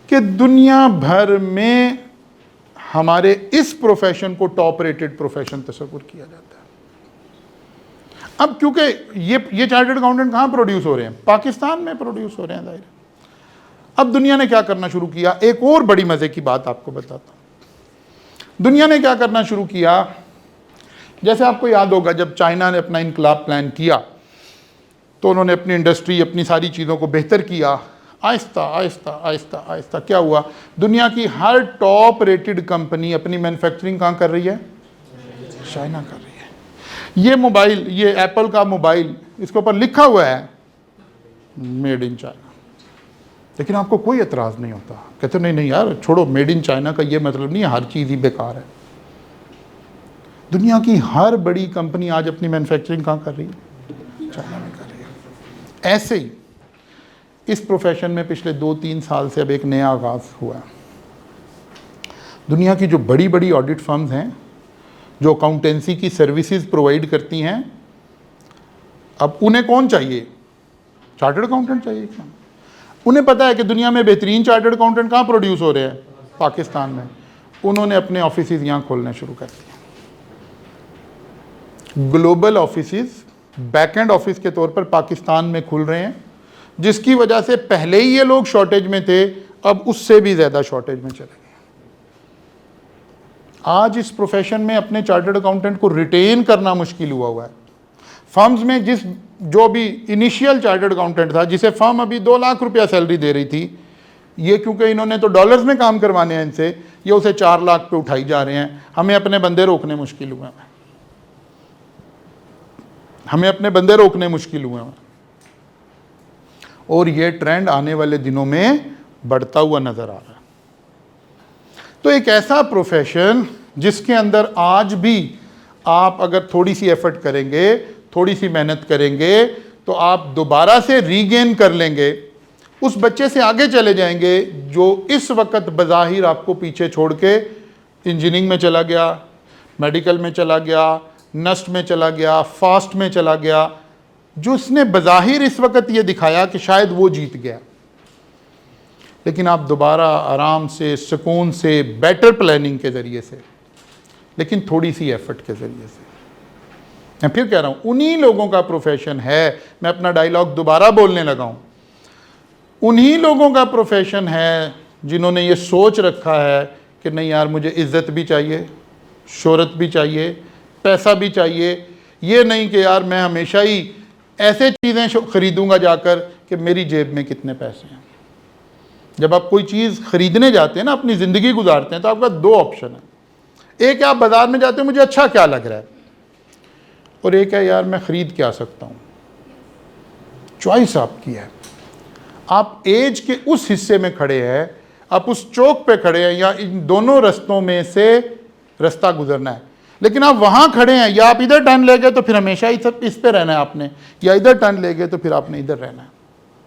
कि दुनिया भर में हमारे इस प्रोफेशन को टॉप रेटेड प्रोफेशन तस्वुर किया जाता है। अब क्योंकि ये चार्टर्ड अकाउंटेंट कहाँ प्रोड्यूस हो रहे हैं? पाकिस्तान में प्रोड्यूस हो रहे हैं जाहिर। अब दुनिया ने क्या करना शुरू किया, एक और बड़ी मज़े की बात आपको बताता हूँ। दुनिया ने क्या करना शुरू किया, जैसे आपको याद होगा जब चाइना ने अपना इनकलाब प्लान किया तो उन्होंने अपनी इंडस्ट्री, अपनी सारी चीज़ों को बेहतर किया। आहिस्ता आहिस्ता आहिस्ता आहिस्ता क्या हुआ, दुनिया की हर टॉप रेटेड कंपनी अपनी मैन्युफैक्चरिंग कहाँ कर रही है? चाइना कर रही है। ये मोबाइल, ये एप्पल का मोबाइल, इसके ऊपर लिखा हुआ है मेड इन चाइना, लेकिन आपको कोई एतराज़ नहीं होता। कहते नहीं नहीं यार छोड़ो, मेड इन चाइना का ये मतलब नहीं है हर चीज़ ही बेकार है। दुनिया की हर बड़ी कंपनी आज अपनी मैन्युफैक्चरिंग कहाँ कर रही है? चाइना में कर रही है। ऐसे ही इस प्रोफेशन में पिछले 2-3 साल से अब एक नया आगाज़ हुआ। दुनिया की जो बड़ी बड़ी ऑडिट फर्म्स हैं जो अकाउंटेंसी की सर्विसेज प्रोवाइड करती हैं, अब उन्हें कौन चाहिए? चार्टर्ड अकाउंटेंट चाहिए। क्या उन्हें पता है कि दुनिया में बेहतरीन चार्टर्ड अकाउंटेंट कहाँ प्रोड्यूस हो रहे हैं? पाकिस्तान में। उन्होंने अपने ऑफिसेज यहाँ खोलने शुरू कर दिए। Global offices back and office के तौर पर पाकिस्तान में खुल रहे हैं, जिसकी वजह से पहले ही ये लोग शॉर्टेज में थे, अब उससे भी ज़्यादा शॉर्टेज में चले गए। आज इस प्रोफेशन में अपने चार्टर्ड अकाउंटेंट को रिटेन करना मुश्किल हुआ है। फर्म्स में जो भी इनिशियल चार्टर्ड अकाउंटेंट था, जिसे फर्म अभी 2 लाख रुपया सैलरी दे रही थी, ये क्योंकि इन्होंने तो डॉलर्स में काम करवाने हैं इनसे, ये उसे 4 लाख पे उठाई जा रहे हैं। हमें अपने बंदे रोकने मुश्किल हुए हैं, हमें अपने बंदे रोकने मुश्किल हुए हैं, और ये ट्रेंड आने वाले दिनों में बढ़ता हुआ नज़र आ रहा है। तो एक ऐसा प्रोफेशन जिसके अंदर आज भी आप अगर थोड़ी सी एफर्ट करेंगे, थोड़ी सी मेहनत करेंगे, तो आप दोबारा से रीगेन कर लेंगे, उस बच्चे से आगे चले जाएंगे जो इस वक्त बज़ाहिर आपको पीछे छोड़ के इंजीनियरिंग में चला गया, मेडिकल में चला गया, नस्ट में चला गया, फास्ट में चला गया, जो उसने बज़ाहिर इस वक्त ये दिखाया कि शायद वो जीत गया। लेकिन आप दोबारा आराम से, सुकून से, बेटर प्लानिंग के ज़रिए से, लेकिन थोड़ी सी एफर्ट के ज़रिए से, मैं फिर कह रहा हूँ, उन्हीं लोगों का प्रोफेशन है, मैं अपना डायलॉग दोबारा बोलने लगा हूँ, उन्हीं लोगों का प्रोफेशन है जिन्होंने ये सोच रखा है कि नहीं यार मुझे इज़्ज़त भी चाहिए, शोहरत भी चाहिए, पैसा भी चाहिए। ये नहीं कि यार मैं हमेशा ही ऐसे चीज़ें ख़रीदूँगा जाकर कि मेरी जेब में कितने पैसे हैं। जब आप कोई चीज़ ख़रीदने जाते हैं ना, अपनी ज़िंदगी गुजारते हैं, तो आपका दो ऑप्शन है। एक है आप बाज़ार में जाते हो मुझे अच्छा क्या लग रहा है, और एक है यार मैं ख़रीद क्या सकता हूँ। चॉइस आपकी है। आप एज के उस हिस्से में खड़े हैं, आप उस चौक पे खड़े हैं, या इन दोनों रास्तों में से रास्ता गुजरना है। लेकिन आप वहाँ खड़े हैं, या आप इधर टर्न ले गए तो फिर हमेशा ही सब इस पे रहना है आपने, या इधर टर्न ले गए तो फिर आपने इधर रहना है।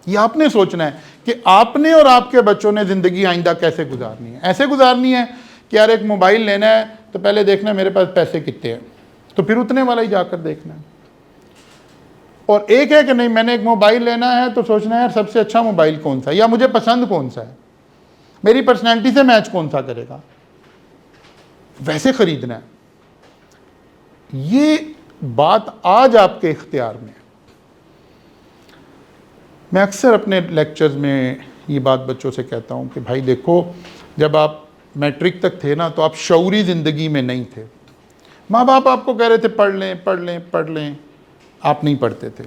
ये आपने सोचना है कि आपने और आपके बच्चों ने ज़िंदगी आइंदा कैसे गुजारनी है। ऐसे गुजारनी है कि यार एक मोबाइल लेना है तो पहले देखना है मेरे पास पैसे कितने हैं, तो फिर उतने वाला ही जाकर देखना है। और एक है कि नहीं, मैंने एक मोबाइल लेना है तो सोचना है यार सबसे अच्छा मोबाइल कौन सा है, या मुझे पसंद कौन सा है, मेरी पर्सनैलिटी से मैच कौन सा करेगा, वैसे ख़रीदना है। ये बात आज आपके इख्तियार में है। मैं अक्सर अपने लेक्चर्स में ये बात बच्चों से कहता हूँ कि भाई देखो, जब आप मैट्रिक तक थे ना तो आप शऊरी ज़िंदगी में नहीं थे। माँ बाप आपको कह रहे थे पढ़ लें पढ़ लें पढ़ लें, आप नहीं पढ़ते थे,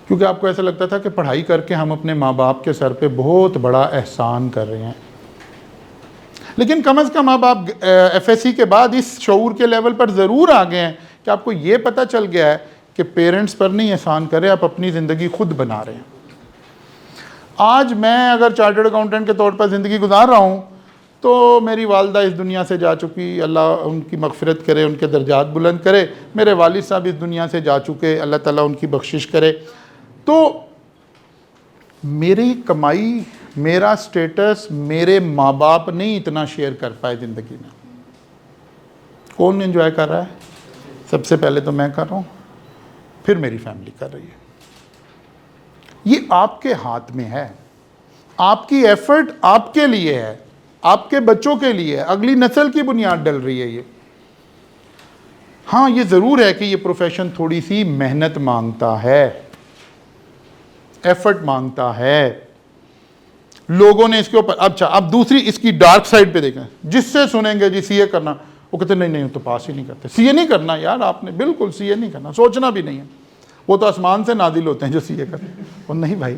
क्योंकि आपको ऐसा लगता था कि पढ़ाई करके हम अपने माँ बाप के सर पे बहुत बड़ा एहसान कर रहे हैं। लेकिन कम से कम अब आप FSC के बाद इस शऊर के लेवल पर ज़रूर आ गए हैं कि आपको ये पता चल गया है कि पेरेंट्स पर नहीं एहसान करें, आप अपनी ज़िंदगी खुद बना रहे हैं। आज मैं अगर चार्टर्ड अकाउंटेंट के तौर पर ज़िंदगी गुजार रहा हूँ तो मेरी वालदा इस दुनिया से जा चुकी, अल्लाह उनकी मग़फ़िरत करे, उनके दर्जात बुलंद करे। मेरे वालिद साहब इस दुनिया से जा चुके, अल्लाह ताला उनकी बख्शिश करे। तो मेरी कमाई, मेरा स्टेटस मेरे माँ बाप नहीं इतना शेयर कर पाए ज़िंदगी में। कौन एंजॉय कर रहा है? सबसे पहले तो मैं कर रहा हूँ, फिर मेरी फैमिली कर रही है। ये आपके हाथ में है। आपकी एफर्ट आपके लिए है, आपके बच्चों के लिए है, अगली नस्ल की बुनियाद डल रही है ये। हाँ, ये ज़रूर है कि ये प्रोफेशन थोड़ी सी मेहनत मांगता है, एफर्ट मांगता है। लोगों ने इसके ऊपर, अच्छा अब दूसरी इसकी डार्क साइड पे देखें, जिससे सुनेंगे जी सीए करना, वो कहते नहीं नहीं तो पास ही नहीं करते। सीए नहीं करना यार आपने, बिल्कुल सीए नहीं करना, सोचना भी नहीं है, वो तो आसमान से नाजिल होते हैं जो सीए करते हैं। और नहीं भाई,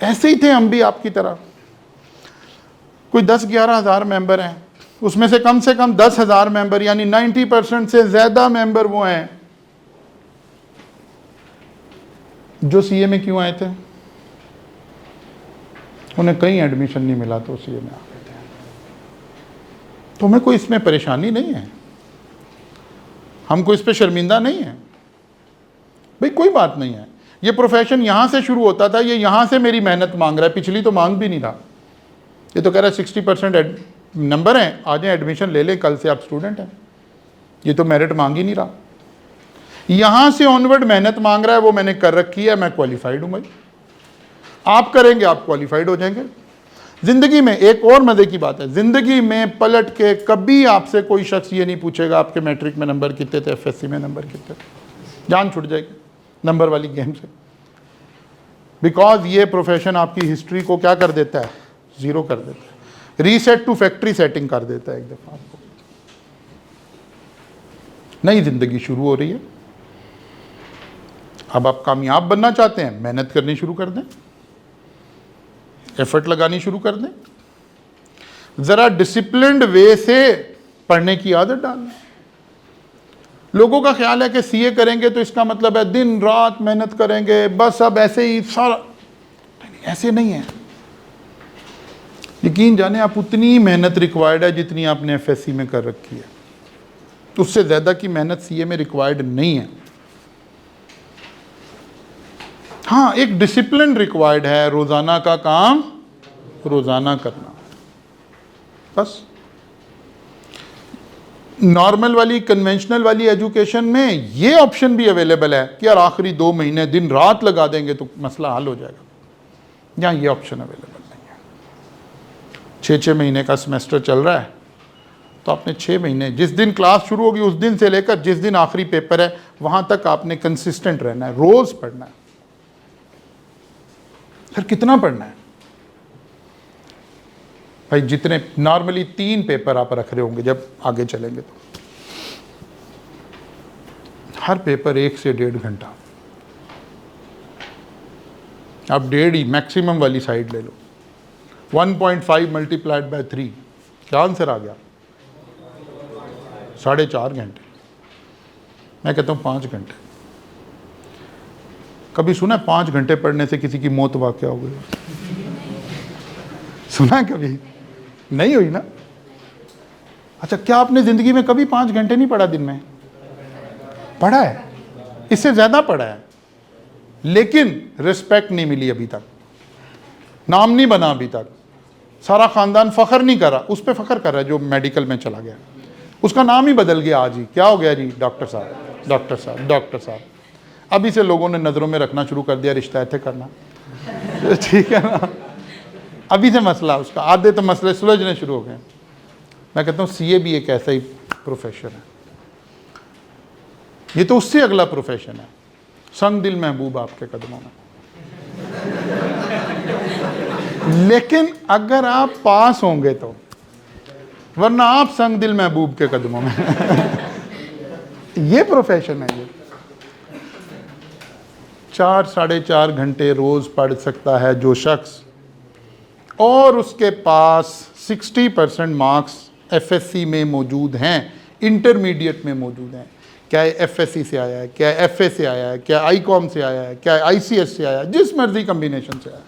ऐसे ही थे हम भी आपकी तरह। कोई 10-11 हज़ार मेंबर हैं, उसमें से कम 10,000 मेंबर यानी 90% से ज़्यादा मेंबर वो हैं जो सीए में क्यों आए थे? उन्हें कहीं एडमिशन नहीं मिला तो सीए में आ गए थे। तो हमें कोई इसमें परेशानी नहीं है, हमको इस पे शर्मिंदा नहीं है भाई, कोई बात नहीं है। ये प्रोफेशन यहाँ से शुरू होता था, ये यहाँ से मेरी मेहनत मांग रहा है, पिछली तो मांग भी नहीं रहा। ये तो कह रहा है 60% नंबर हैं, आ जाए एडमिशन ले लें, कल से आप स्टूडेंट हैं। ये तो मेरिट मांग ही नहीं रहा, यहाँ से ऑनवर्ड मेहनत मांग रहा है, वो मैंने कर रखी है, मैं क्वालिफाइड हूँ भाई। आप करेंगे आप क्वालिफाइड हो जाएंगे। ज़िंदगी में एक और मज़े की बात है, ज़िंदगी में पलट के कभी आपसे कोई शख्स ये नहीं पूछेगा आपके मैट्रिक में नंबर कितने थे, FSC में नंबर कितने थे। जान छुट जाएगी नंबर वाली गेम से, बिकॉज ये प्रोफेशन आपकी हिस्ट्री को क्या कर देता है, ज़ीरो कर देता है, रीसेट टू फैक्ट्री सेटिंग कर देता है। एक दफ़ा आपको नई ज़िंदगी शुरू हो रही है। अब आप कामयाब बनना चाहते हैं, मेहनत करनी शुरू कर दें, एफर्ट लगानी शुरू कर दें, ज़रा डिसिप्लिन्ड वे से पढ़ने की आदत डालें। लोगों का ख्याल है कि सीए करेंगे तो इसका मतलब है दिन रात मेहनत करेंगे, बस अब ऐसे ही सारा, नहीं, ऐसे नहीं है। यकीन जाने आप उतनी मेहनत रिक्वायर्ड है जितनी आपने FSC में कर रखी है, तो उससे ज़्यादा की मेहनत सीए में रिक्वायर्ड नहीं है। हाँ, एक डिसिप्लिन रिक्वायर्ड है, रोज़ाना का काम रोज़ाना करना, बस। नॉर्मल वाली कन्वेंशनल वाली एजुकेशन में ये ऑप्शन भी अवेलेबल है कि यार आखिरी 2 महीने दिन रात लगा देंगे तो मसला हल हो जाएगा। यहाँ ये ऑप्शन अवेलेबल नहीं है। 6-6 महीने का सेमेस्टर चल रहा है, तो आपने 6 महीने, जिस दिन क्लास शुरू होगी उस दिन से लेकर जिस दिन आखिरी पेपर है वहाँ तक आपने कंसिस्टेंट रहना है, रोज़ पढ़ना है। फिर कितना पढ़ना है? भाई जितने नॉर्मली 3 पेपर आप रख रहे होंगे जब आगे चलेंगे तो हर पेपर 1 से 1.5 घंटा। आप 1.5 ही मैक्सिमम वाली साइड ले लो। 1.5 मल्टीप्लाइड बाय 3 क्या आंसर आ गया? 4.5 घंटे। मैं कहता हूँ 5 घंटे। कभी सुना 5 घंटे पढ़ने से किसी की मौत वाक़या हो गई? सुना कभी? नहीं हुई ना। अच्छा, क्या आपने ज़िंदगी में कभी 5 घंटे नहीं पढ़ा दिन में? पढ़ा है, इससे ज़्यादा पढ़ा है, लेकिन रिस्पेक्ट नहीं मिली अभी तक, नाम नहीं बना अभी तक, सारा ख़ानदान फ़ख्र नहीं करा, उस पर फ़ख्र कर रहा है जो मेडिकल में चला गया, उसका नाम ही बदल गया आज ही। क्या हो गया जी? डॉक्टर साहब, डॉक्टर साहब, डॉक्टर साहब। अभी से लोगों ने नज़रों में रखना शुरू कर दिया रिश्ता ऐसे करना। ठीक है ना, अभी से मसला उसका, आधे तो मसले सुलझने शुरू हो गए। मैं कहता हूँ सीए भी एक ऐसा ही प्रोफेशन है, ये तो उससे अगला प्रोफेशन है। संग दिल महबूब आपके कदमों में। लेकिन अगर आप पास होंगे तो, वरना आप संग दिल महबूब के कदमों में। ये प्रोफेशन है। ये 4 साढ़े 4 घंटे रोज पढ़ सकता है जो शख्स, और उसके पास 60% मार्क्स एफएससी में मौजूद हैं, इंटरमीडिएट में मौजूद हैं। क्या एफएससी से आया है, क्या एफए से आया है, क्या आईकॉम से आया है, क्या आईसीएस से आया है, जिस मर्जी कम्बिनेशन से आया,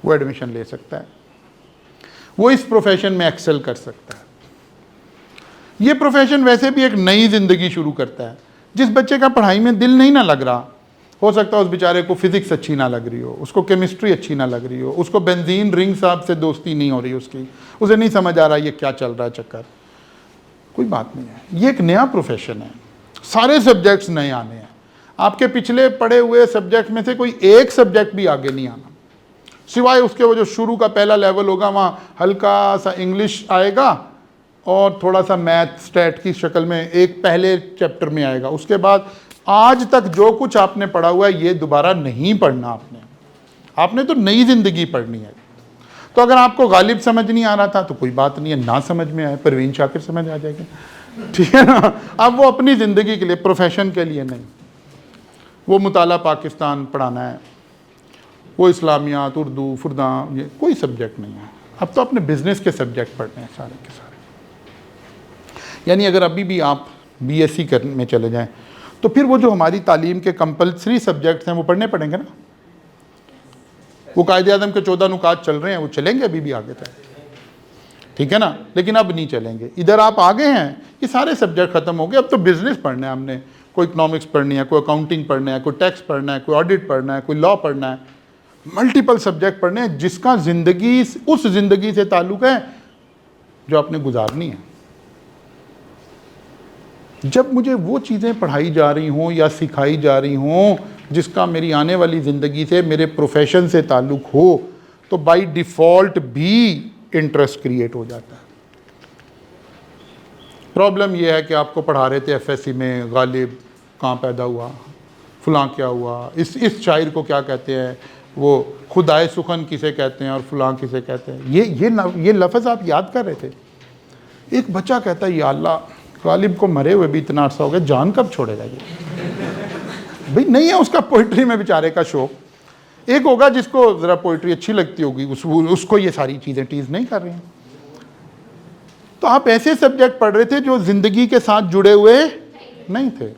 वो एडमिशन ले सकता है, वो इस प्रोफेशन में एक्सेल कर सकता है। ये प्रोफेशन वैसे भी एक नई ज़िंदगी शुरू करता है। जिस बच्चे का पढ़ाई में दिल नहीं ना लग रहा, हो सकता है उस बेचारे को फिजिक्स अच्छी ना लग रही हो, उसको केमिस्ट्री अच्छी ना लग रही हो, उसको बेंजीन रिंग साहब से दोस्ती नहीं हो रही उसकी, उसे नहीं समझ आ रहा ये क्या चल रहा है चक्कर। कोई बात नहीं है, ये एक नया प्रोफेशन है, सारे सब्जेक्ट्स नए आने हैं। आपके पिछले पढ़े हुए सब्जेक्ट में से कोई एक सब्जेक्ट भी आगे नहीं आना, सिवाय उसके वो जो शुरू का पहला लेवल होगा, वहाँ हल्का सा इंग्लिश आएगा और थोड़ा सा मैथ स्टैट की शक्ल में एक पहले चैप्टर में आएगा। उसके बाद आज तक जो कुछ आपने पढ़ा हुआ है ये दोबारा नहीं पढ़ना आपने तो नई ज़िंदगी पढ़नी है। तो अगर आपको गालिब समझ नहीं आ रहा था तो कोई बात नहीं है, ना समझ में आए परवीन शाकिर समझ आ जाएगी, ठीक है ना। अब वो अपनी ज़िंदगी के लिए, प्रोफेशन के लिए नहीं, वो मुताला पाकिस्तान पढ़ाना है, वो इस्लामियात, उर्दू, फुरदा, ये कोई सब्जेक्ट नहीं है। अब तो अपने बिजनेस के सब्जेक्ट पढ़ने हैं सारे के सारे। यानी अगर अभी भी आप बीएससी करने में चले जाएं तो फिर वो जो हमारी तालीम के कंपलसरी सब्जेक्ट्स हैं वो पढ़ने पड़ेंगे ना। वो कायदे आज़म के 14 नुकात चल रहे हैं, वो चलेंगे अभी भी आगे तक, ठीक है ना, लेकिन अब नहीं चलेंगे। इधर आप आगे हैं, ये सारे सब्जेक्ट ख़त्म हो गए, अब तो बिजनेस पढ़ना है हमने, कोई इकनॉमिक्स पढ़नी है, कोई अकाउंटिंग पढ़ना है, कोई टैक्स पढ़ना है, कोई ऑडिट पढ़ना है, कोई लॉ पढ़ना है, मल्टीपल सब्जेक्ट पढ़ने हैं जिसका ज़िंदगी उस ज़िंदगी से ताल्लुक़ है जो आपने गुजारनी है। जब मुझे वो चीज़ें पढ़ाई जा रही हों या सिखाई जा रही हों जिसका मेरी आने वाली ज़िंदगी से, मेरे प्रोफेशन से ताल्लुक़ हो, तो बाय डिफ़ॉल्ट भी इंटरेस्ट क्रिएट हो जाता है। प्रॉब्लम यह है कि आपको पढ़ा रहे थे एफएससी में गालिब कहाँ पैदा हुआ, फलां क्या हुआ, इस शायर को क्या कहते हैं, वो खुदाए सुखन किसे कहते हैं और फलां किसे कहते हैं। ये लफ्ज़ आप याद कर रहे थे। एक बच्चा कहता है या अल्लाह, गालिब को मरे हुए भी इतना अर्सा हो गया, जान कब छोड़ेगा ये। भाई नहीं है उसका पोइट्री में बेचारे का शौक। एक होगा जिसको ज़रा पोइट्री अच्छी लगती होगी, उसको ये सारी चीज़ें टीज़ नहीं कर रही हैं। तो आप ऐसे सब्जेक्ट पढ़ रहे थे जो ज़िंदगी के साथ जुड़े हुए नहीं थे।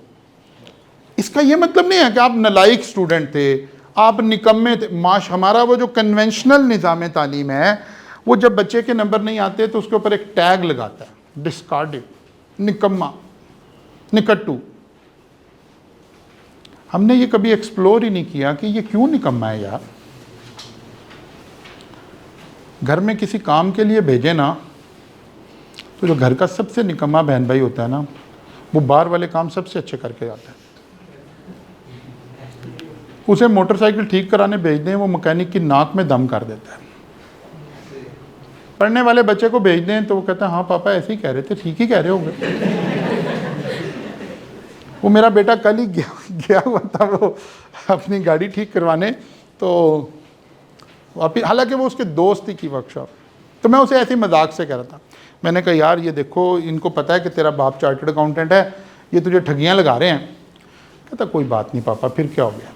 इसका ये मतलब नहीं है कि आप नालायक स्टूडेंट थे, आप निकम्मे थे। हमारा वो जो कन्वेंशनल निज़ाम तालीम है, वो जब बच्चे के नंबर नहीं आते तो उसके ऊपर एक टैग लगाता है, डिस्कार्डेड, निकम्मा, निकट्टू। हमने ये कभी एक्सप्लोर ही नहीं किया कि ये क्यों निकम्मा है यार। घर में किसी काम के लिए भेजे ना, तो जो घर का सबसे निकम्मा बहन भाई होता है ना, वो बाहर वाले काम सबसे अच्छे करके जाता है। उसे मोटरसाइकिल ठीक कराने भेज दें, वो मैकेनिक की नाक में दम कर देता है। पढ़ने वाले बच्चे को भेज दें तो वो कहता है हाँ पापा ऐसे ही कह रहे थे, ठीक ही कह रहे होंगे। वो मेरा बेटा कल ही गया हुआ था वो अपनी गाड़ी ठीक करवाने, तो वापिस, हालांकि वो उसके दोस्त ही की वर्कशॉप, तो मैं उसे ऐसे ही मजाक से कह रहा था, मैंने कहा यार ये देखो, इनको पता है कि तेरा बाप चार्टर्ड अकाउंटेंट है, ये तुझे ठगियाँ लगा रहे हैं। कहता कोई बात नहीं पापा, फिर क्या हो गया।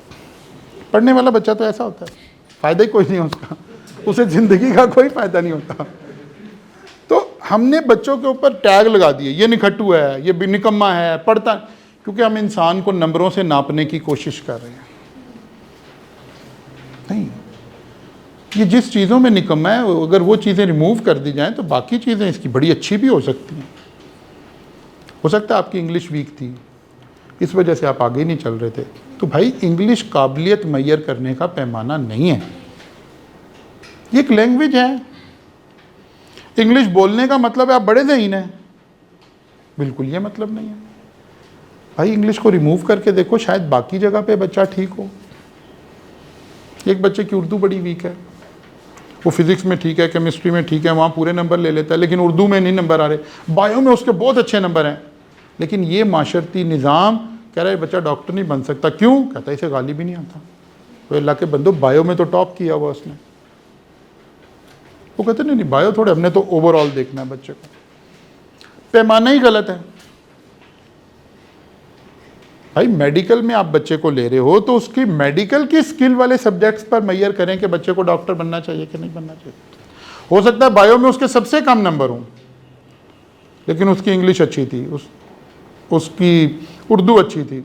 पढ़ने वाला बच्चा तो ऐसा होता है, फ़ायदा ही कोई नहीं है उसका, उसे ज़िंदगी का कोई फ़ायदा नहीं होता। तो हमने बच्चों के ऊपर टैग लगा दिए, ये निखट्टू है, ये भी निकम्मा है, पढ़ता, क्योंकि हम इंसान को नंबरों से नापने की कोशिश कर रहे हैं। नहीं, ये जिस चीज़ों में निकम्मा है, अगर वो चीज़ें रिमूव कर दी जाएं तो बाकी चीज़ें इसकी बड़ी अच्छी भी हो सकती हैं। हो सकता है आपकी इंग्लिश वीक थी, इस वजह से आप आगे नहीं चल रहे थे, तो भाई इंग्लिश काबिलियत मैयर करने का पैमाना नहीं है, ये एक लैंग्वेज है। इंग्लिश बोलने का मतलब है आप बड़े ज़हीन हैं, बिल्कुल ये मतलब नहीं है। भाई इंग्लिश को रिमूव करके देखो, शायद बाकी जगह पे बच्चा ठीक हो। एक बच्चे की उर्दू बड़ी वीक है, वो फिज़िक्स में ठीक है, केमिस्ट्री में ठीक है, वहाँ पूरे नंबर ले लेता है, लेकिन उर्दू में नहीं नंबर आ रहे। बायो में उसके बहुत अच्छे नंबर हैं, लेकिन ये माशरती निज़ाम कह रहा है बच्चा डॉक्टर नहीं बन सकता। क्यों? कहता है इसे गाली भी नहीं आता। तो अल्लाह के बंदो, बायो में तो टॉप किया हुआ उसने। वो कहते नहीं बायो थोड़े, हमने तो ओवरऑल देखना है बच्चे को। पैमाना ही गलत है भाई। मेडिकल में आप बच्चे को ले रहे हो तो उसकी मेडिकल की स्किल वाले सब्जेक्ट्स पर मैयर करें कि बच्चे को डॉक्टर बनना चाहिए कि नहीं बनना चाहिए। हो सकता है बायो में उसके सबसे कम नंबर हों, लेकिन उसकी इंग्लिश अच्छी थी, उसकी उर्दू अच्छी थी,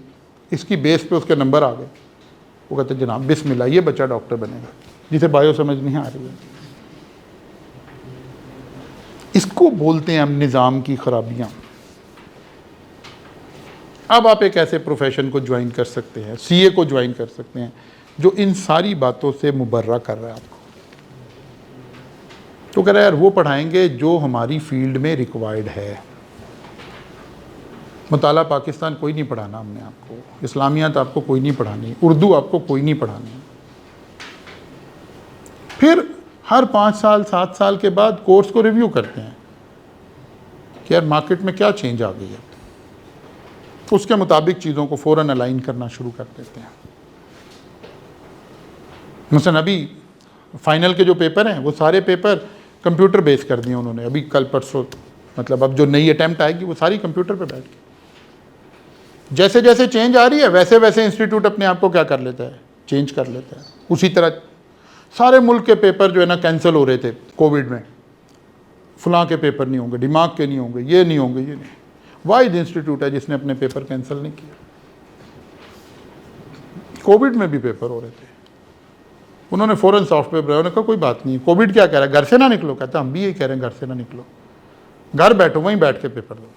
इसकी बेस पे उसके नंबर आ गए। वो कहते जनाब बिस्मिल्लाह, ये बच्चा डॉक्टर बनेगा, जिसे बायो समझ नहीं आ रही है। इसको बोलते हैं हम निज़ाम की खराबियाँ। अब आप एक ऐसे प्रोफेशन को ज्वाइन कर सकते हैं, सीए को ज्वाइन कर सकते हैं, जो इन सारी बातों से मुबर्रा कर रहा है आपको। तो कह रहा है यार वो पढ़ाएंगे जो हमारी फील्ड में रिक्वायर्ड है। मुताला पाकिस्तान कोई नहीं पढ़ाना हमने आपको, इस्लामियात आपको कोई नहीं पढ़ानी, उर्दू आपको कोई नहीं पढ़ानी। फिर हर 5 साल 7 साल के बाद कोर्स को रिव्यू करते हैं कि यार मार्केट में क्या चेंज आ गई है, उसके मुताबिक चीज़ों को फ़ौरन अलाइन करना शुरू कर देते हैं। मसलन अभी फाइनल के जो पेपर हैं वो सारे पेपर कंप्यूटर बेस कर दिए उन्होंने, अभी कल परसों, मतलब अब जो नई अटैम्प्ट आएगी वो सारी कंप्यूटर पे बैठ के। जैसे जैसे चेंज आ रही है वैसे वैसे इंस्टीट्यूट अपने आप को क्या कर लेता है, चेंज कर लेता है। उसी तरह सारे मुल्क के पेपर जो है ना कैंसिल हो रहे थे कोविड में, फलां के पेपर नहीं होंगे, दिमाग के नहीं होंगे, ये नहीं होंगे, ये नहीं। वाहिद इंस्टीट्यूट है जिसने अपने पेपर कैंसिल नहीं किया। कोविड में भी पेपर हो रहे थे, उन्होंने फ़ौरन सॉफ्टवेयर बनाया, उन्होंने कहा कोई बात नहीं, कोविड क्या कह रहा है, घर से ना निकलो। कहता हम भी यही कह रहे हैं, घर से ना निकलो, घर बैठो, वहीं बैठ के पेपर दो।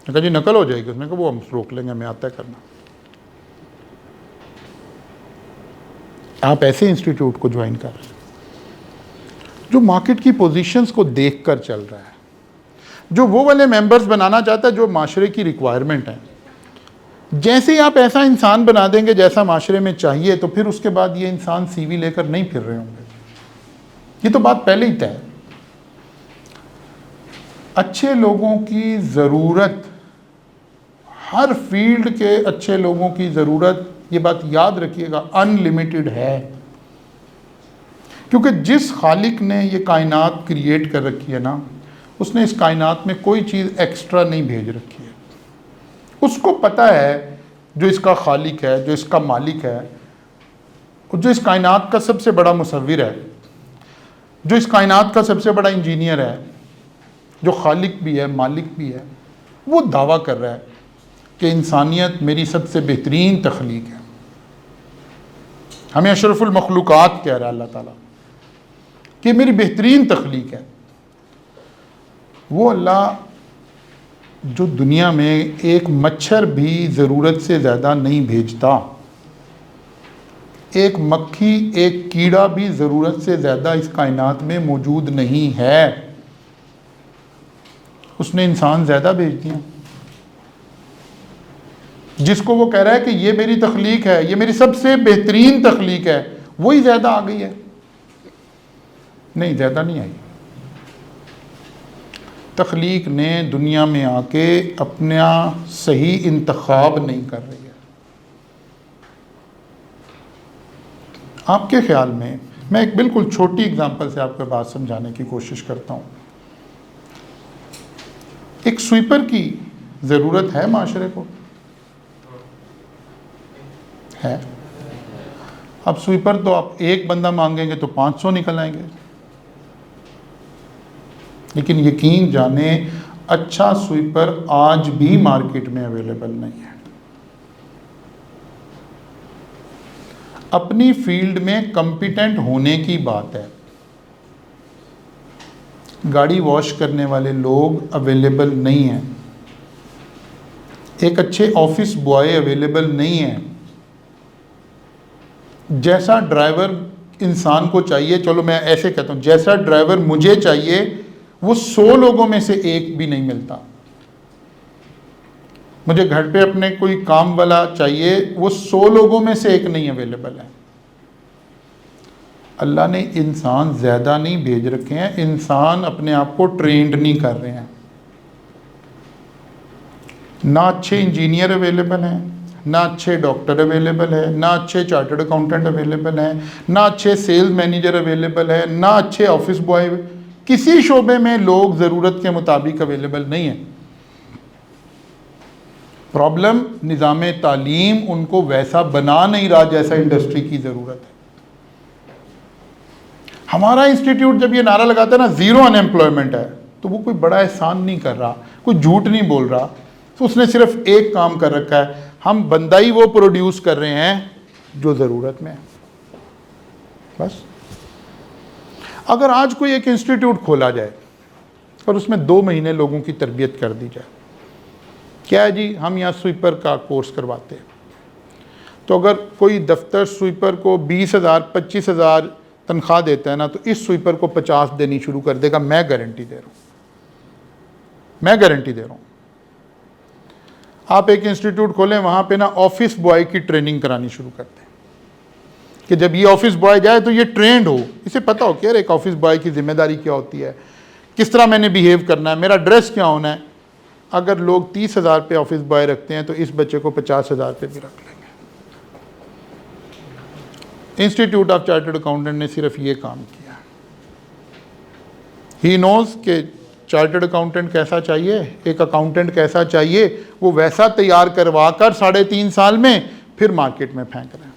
कहा जी नकल हो जाएगी। उसने कहा वो हम रोक लेंगे, हमें आता है करना। आप ऐसे इंस्टीट्यूट को ज्वाइन कर रहे हैं जो मार्केट की पोजीशंस को देखकर चल रहा है, जो वो वाले मेंबर्स बनाना चाहता है जो माशरे की रिक्वायरमेंट है। जैसे ही आप ऐसा इंसान बना देंगे जैसा माशरे में चाहिए, तो फिर उसके बाद ये इंसान सीवी लेकर नहीं फिर रहे होंगे। ये तो बात पहले ही तय है। अच्छे लोगों की ज़रूरत, हर फील्ड के अच्छे लोगों की ज़रूरत, ये बात याद रखिएगा, अनलिमिटेड है। क्योंकि जिस खालिक ने ये कायनात क्रिएट कर रखी है ना, उसने इस कायनात में कोई चीज़ एक्स्ट्रा नहीं भेज रखी है। उसको पता है जो इसका खालिक है, जो इसका मालिक है, जो इस कायनात का सबसे बड़ा मुसव्विर है, जो इस कायनात का सबसे बड़ा इंजीनियर है, जो खालिक भी है मालिक भी है, वो दावा कर रहा है कि इंसानियत मेरी सबसे बेहतरीन तख्लीक है। हमें अशरफुल मखलूक़ात कह रहा है अल्लाह ताला कि मेरी बेहतरीन तख्लीक है। वो अल्लाह जो दुनिया में एक मच्छर भी ज़रूरत से ज़्यादा नहीं भेजता, एक मक्खी एक कीड़ा भी ज़रूरत से ज़्यादा इस कायनात में मौजूद नहीं है, उसने इंसान ज़्यादा भेज दिया। जिसको वो कह रहा है कि ये मेरी तख्लीक है, ये मेरी सबसे बेहतरीन तख्लीक है, वही ज़्यादा आ गई है। नहीं, ज़्यादा नहीं आई। तख्लीक ने दुनिया में आके अपना सही इंतखाब नहीं कर रही है। आपके ख्याल में मैं एक बिल्कुल छोटी एग्जांपल से आपको बात समझाने की कोशिश करता हूँ। एक स्वीपर की ज़रूरत है माशरे को, है। अब स्वीपर तो आप एक बंदा मांगेंगे तो 500 निकल आएंगे, लेकिन यकीन जाने अच्छा स्वीपर आज भी मार्केट में अवेलेबल नहीं है। अपनी फील्ड में कॉम्पिटेंट होने की बात है, गाड़ी वॉश करने वाले लोग अवेलेबल नहीं हैं, एक अच्छे ऑफिस बॉय अवेलेबल नहीं है। जैसा ड्राइवर इंसान को चाहिए, चलो मैं ऐसे कहता हूँ, जैसा ड्राइवर मुझे चाहिए वो 100 लोगों में से एक भी नहीं मिलता। मुझे घर पे अपने कोई काम वाला चाहिए, वो 100 लोगों में से एक नहीं अवेलेबल है। अल्लाह ने इंसान ज़्यादा नहीं भेज रखे हैं, इंसान अपने आप को ट्रेंड नहीं कर रहे हैं। ना अच्छे इंजीनियर अवेलेबल हैं, ना अच्छे डॉक्टर अवेलेबल है, ना अच्छे चार्टर्ड अकाउंटेंट अवेलेबल हैं, ना अच्छे सेल्स मैनेजर अवेलेबल है, ना अच्छे ऑफिस बॉय, किसी शोबे में लोग ज़रूरत के मुताबिक अवेलेबल नहीं है। प्रॉब्लम निज़ाम तालीम उनको वैसा बना नहीं रहा जैसा इंडस्ट्री की ज़रूरत है। हमारा इंस्टीट्यूट जब ये नारा लगाता है ना, ज़ीरो अनएम्प्लॉयमेंट है, तो वो कोई बड़ा एहसान नहीं कर रहा, कोई झूठ नहीं बोल रहा, तो उसने सिर्फ एक काम कर रखा है, हम बंदा ही वो प्रोड्यूस कर रहे हैं जो ज़रूरत में है, बस। अगर आज कोई एक इंस्टीट्यूट खोला जाए और उसमें 2 महीने लोगों की तरबियत कर दी जाए, क्या है जी, हम यहाँ स्वीपर का कोर्स करवाते हैं, तो अगर कोई दफ्तर स्वीपर को 20,000 25,000 तनख्वाह देता है ना, तो इस स्वीपर को 50 देनी शुरू कर देगा। मैं गारंटी दे रहा हूँ, मैं गारंटी दे रहा हूँ। आप एक इंस्टीट्यूट खोलें, वहाँ पे ना ऑफिस बॉय की ट्रेनिंग करानी शुरू करते हैं कि जब ये ऑफिस बॉय जाए तो ये ट्रेंड हो, इसे पता हो कि यार एक ऑफिस बॉय की जिम्मेदारी क्या होती है, किस तरह मैंने बिहेव करना है, मेरा ड्रेस क्या होना है। अगर लोग 30,000 पे ऑफिस बॉय रखते हैं तो इस बच्चे को 50,000 पे भी रख लेंगे। इंस्टीट्यूट ऑफ चार्टर्ड अकाउंटेंट ने सिर्फ ये काम किया। ही नोज कि चार्टर्ड अकाउंटेंट कैसा चाहिए, एक अकाउंटेंट कैसा चाहिए, वो वैसा तैयार करवा कर 3.5 साल में फिर मार्केट में फेंक रहे हैं।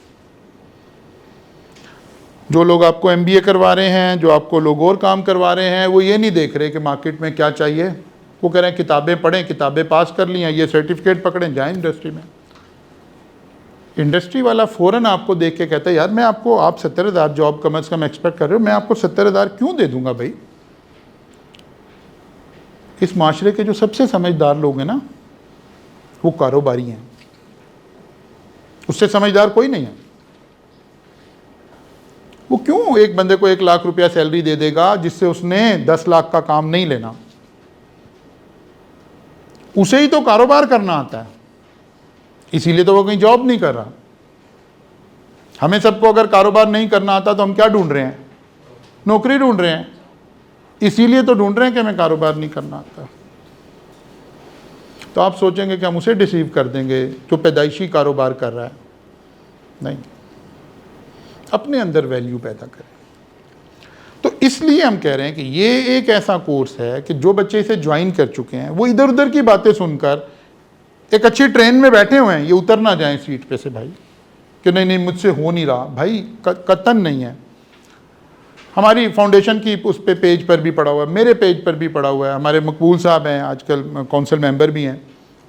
जो लोग आपको MBA करवा रहे हैं, जो आपको लोग और काम करवा रहे हैं, वो ये नहीं देख रहे कि मार्केट में क्या चाहिए। वो कह रहे हैं किताबें पढ़ें, किताबें पास कर ली हैं, ये सर्टिफिकेट पकड़ें, जाएं इंडस्ट्री में। इंडस्ट्री वाला फ़ौरन आपको देख के कहता है यार मैं आपको, आप 70,000 जॉब कम से कम एक्सपेक्ट कर रहे हो, मैं आपको 70,000 क्यों दे दूंगा भाई। इस माशरे के जो सबसे समझदार लोग हैं ना, वो कारोबारी हैं, उससे समझदार कोई नहीं है। वो क्यों एक बंदे को 1 लाख रुपया सैलरी दे देगा जिससे उसने 10 लाख का काम नहीं लेना। उसे ही तो कारोबार करना आता है, इसीलिए तो वो कहीं जॉब नहीं कर रहा। हमें सबको अगर कारोबार नहीं करना आता तो हम क्या ढूंढ रहे हैं, नौकरी ढूंढ रहे हैं। इसीलिए तो ढूंढ रहे हैं कि हमें कारोबार नहीं करना आता। तो आप सोचेंगे कि हम उसे डिसीव कर देंगे जो पैदाइशी कारोबार कर रहा है। नहीं, अपने अंदर वैल्यू पैदा करें। तो इसलिए हम कह रहे हैं कि ये एक ऐसा कोर्स है कि जो बच्चे इसे ज्वाइन कर चुके हैं वो इधर उधर की बातें सुनकर एक अच्छी ट्रेन में बैठे हुए हैं, ये उतर ना जाएं सीट पे से भाई कि नहीं नहीं मुझसे हो नहीं रहा। भाई कतन नहीं है। हमारी फाउंडेशन की उस पे पेज पर भी पड़ा हुआ है, मेरे पेज पर भी पड़ा हुआ है। हमारे मकबूल साहब हैं, आजकल काउंसिल मेंबर भी हैं,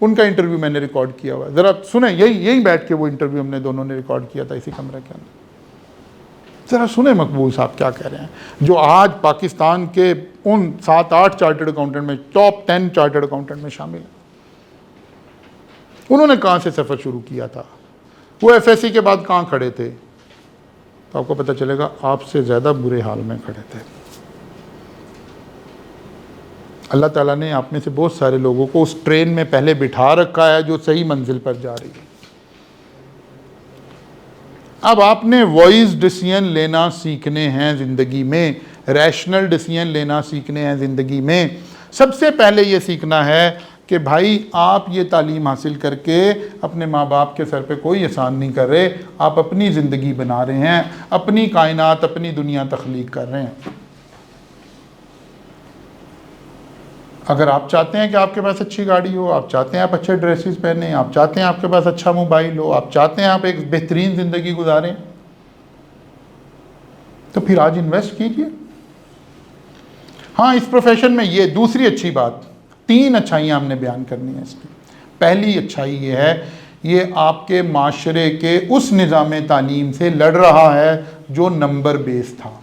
उनका इंटरव्यू मैंने रिकॉर्ड किया हुआ है। ज़रा सुने, यही बैठ के वो इंटरव्यू हमने दोनों ने रिकॉर्ड किया था इसी कमरे के अंदर। ज़रा सुने मकबूल साहब क्या कह रहे हैं, जो आज पाकिस्तान के उन 7-8 चार्टर्ड अकाउंटेंट में, टॉप 10 चार्टर्ड अकाउंटेंट में शामिल है। उन्होंने कहाँ से सफ़र शुरू किया था, वो FSC के बाद कहाँ खड़े थे, तो आपको पता चलेगा आपसे ज़्यादा बुरे हाल में खड़े थे। अल्लाह ताला ने आप में से बहुत सारे लोगों को उस ट्रेन में पहले बिठा रखा है जो सही मंजिल पर जा रही है। अब आपने वॉइस डिसीजन लेना सीखने हैं ज़िंदगी में, रैशनल डिसीजन लेना सीखने हैं ज़िंदगी में। सबसे पहले ये सीखना है कि भाई आप ये तालीम हासिल करके अपने माँ बाप के सर पे कोई एहसान नहीं कर रहे, आप अपनी ज़िंदगी बना रहे हैं, अपनी कायनात, अपनी दुनिया तख्लीक कर रहे हैं। अगर आप चाहते हैं कि आपके पास अच्छी गाड़ी हो, आप चाहते हैं आप अच्छे ड्रेसेस पहने, आप चाहते हैं आपके पास अच्छा मोबाइल हो, आप चाहते हैं आप एक बेहतरीन ज़िंदगी गुजारें, तो फिर आज इन्वेस्ट कीजिए। हाँ, इस प्रोफेशन में ये दूसरी अच्छी बात, 3 अच्छाइयाँ हमने बयान करनी है इसकी। पहली अच्छाई ये है, ये आपके माशरे के उस निज़ाम तालीम से लड़ रहा है जो नंबर बेस था।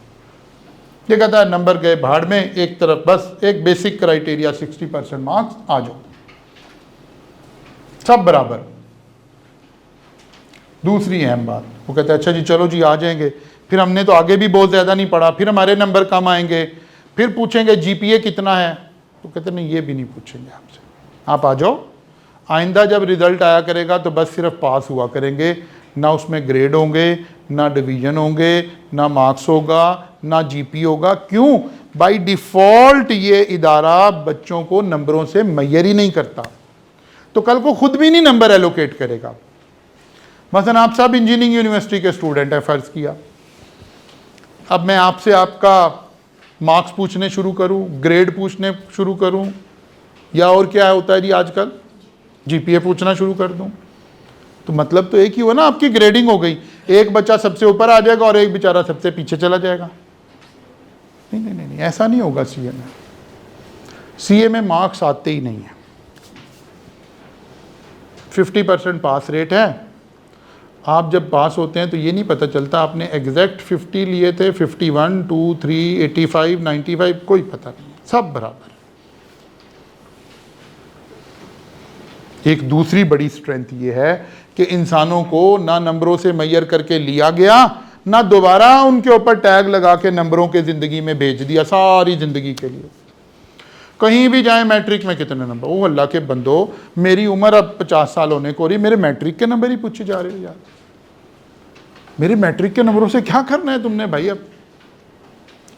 ये कहता है नंबर गए भाड़ में, एक तरफ बस एक बेसिक क्राइटेरिया 60% मार्क्स, आ जाओ, सब बराबर। दूसरी अहम बात, वो कहता है अच्छा जी चलो जी आ जाएंगे, फिर हमने तो आगे भी बहुत ज़्यादा नहीं पढ़ा, फिर हमारे नंबर कम आएंगे, फिर पूछेंगे जीपीए कितना है, तो कहते नहीं ये भी नहीं पूछेंगे आपसे, आप आ जाओ। आइंदा जब रिज़ल्ट आया करेगा तो बस सिर्फ पास हुआ करेंगे, ना उसमें ग्रेड होंगे, ना डिवीज़न होंगे, ना मार्क्स होगा, ना जीपी होगा। क्यों? बाय डिफ़ॉल्ट ये इदारा बच्चों को नंबरों से मैयर ही नहीं करता, तो कल को खुद भी नहीं नंबर एलोकेट करेगा। मसलन आप सब इंजीनियरिंग यूनिवर्सिटी के स्टूडेंट हैं फ़र्ज़ किया, अब मैं आपसे आपका मार्क्स पूछने शुरू करूं, ग्रेड पूछने शुरू करूं, या और क्या होता है जी आजकल, जीपीए पूछना शुरू कर दूं, तो मतलब तो एक ही हुआ ना, आपकी ग्रेडिंग हो गई, एक बच्चा सबसे ऊपर आ जाएगा और एक बेचारा सबसे पीछे चला जाएगा। नहीं नहीं नहीं, नहीं ऐसा नहीं होगा। सीए में मार्क्स आते ही नहीं है। 50% पास रेट है। आप जब पास होते हैं तो ये नहीं पता चलता आपने एग्जैक्ट 50 लिए थे, 51, 2, 3, 85, 95, कोई पता नहीं, सब बराबर। एक दूसरी बड़ी स्ट्रेंथ ये है कि इंसानों को ना नंबरों से मैयर करके लिया गया, ना दोबारा उनके ऊपर टैग लगा के नंबरों के ज़िंदगी में भेज दिया सारी ज़िंदगी के लिए। कहीं भी जाए मैट्रिक में कितने नंबर, ओ अल्लाह के बंदो, मेरी उम्र अब 50 साल होने को रही, मेरे मैट्रिक के नंबर ही पूछे जा रहे हो यार। मेरे मैट्रिक के नंबरों से क्या करना है तुमने भाई, अब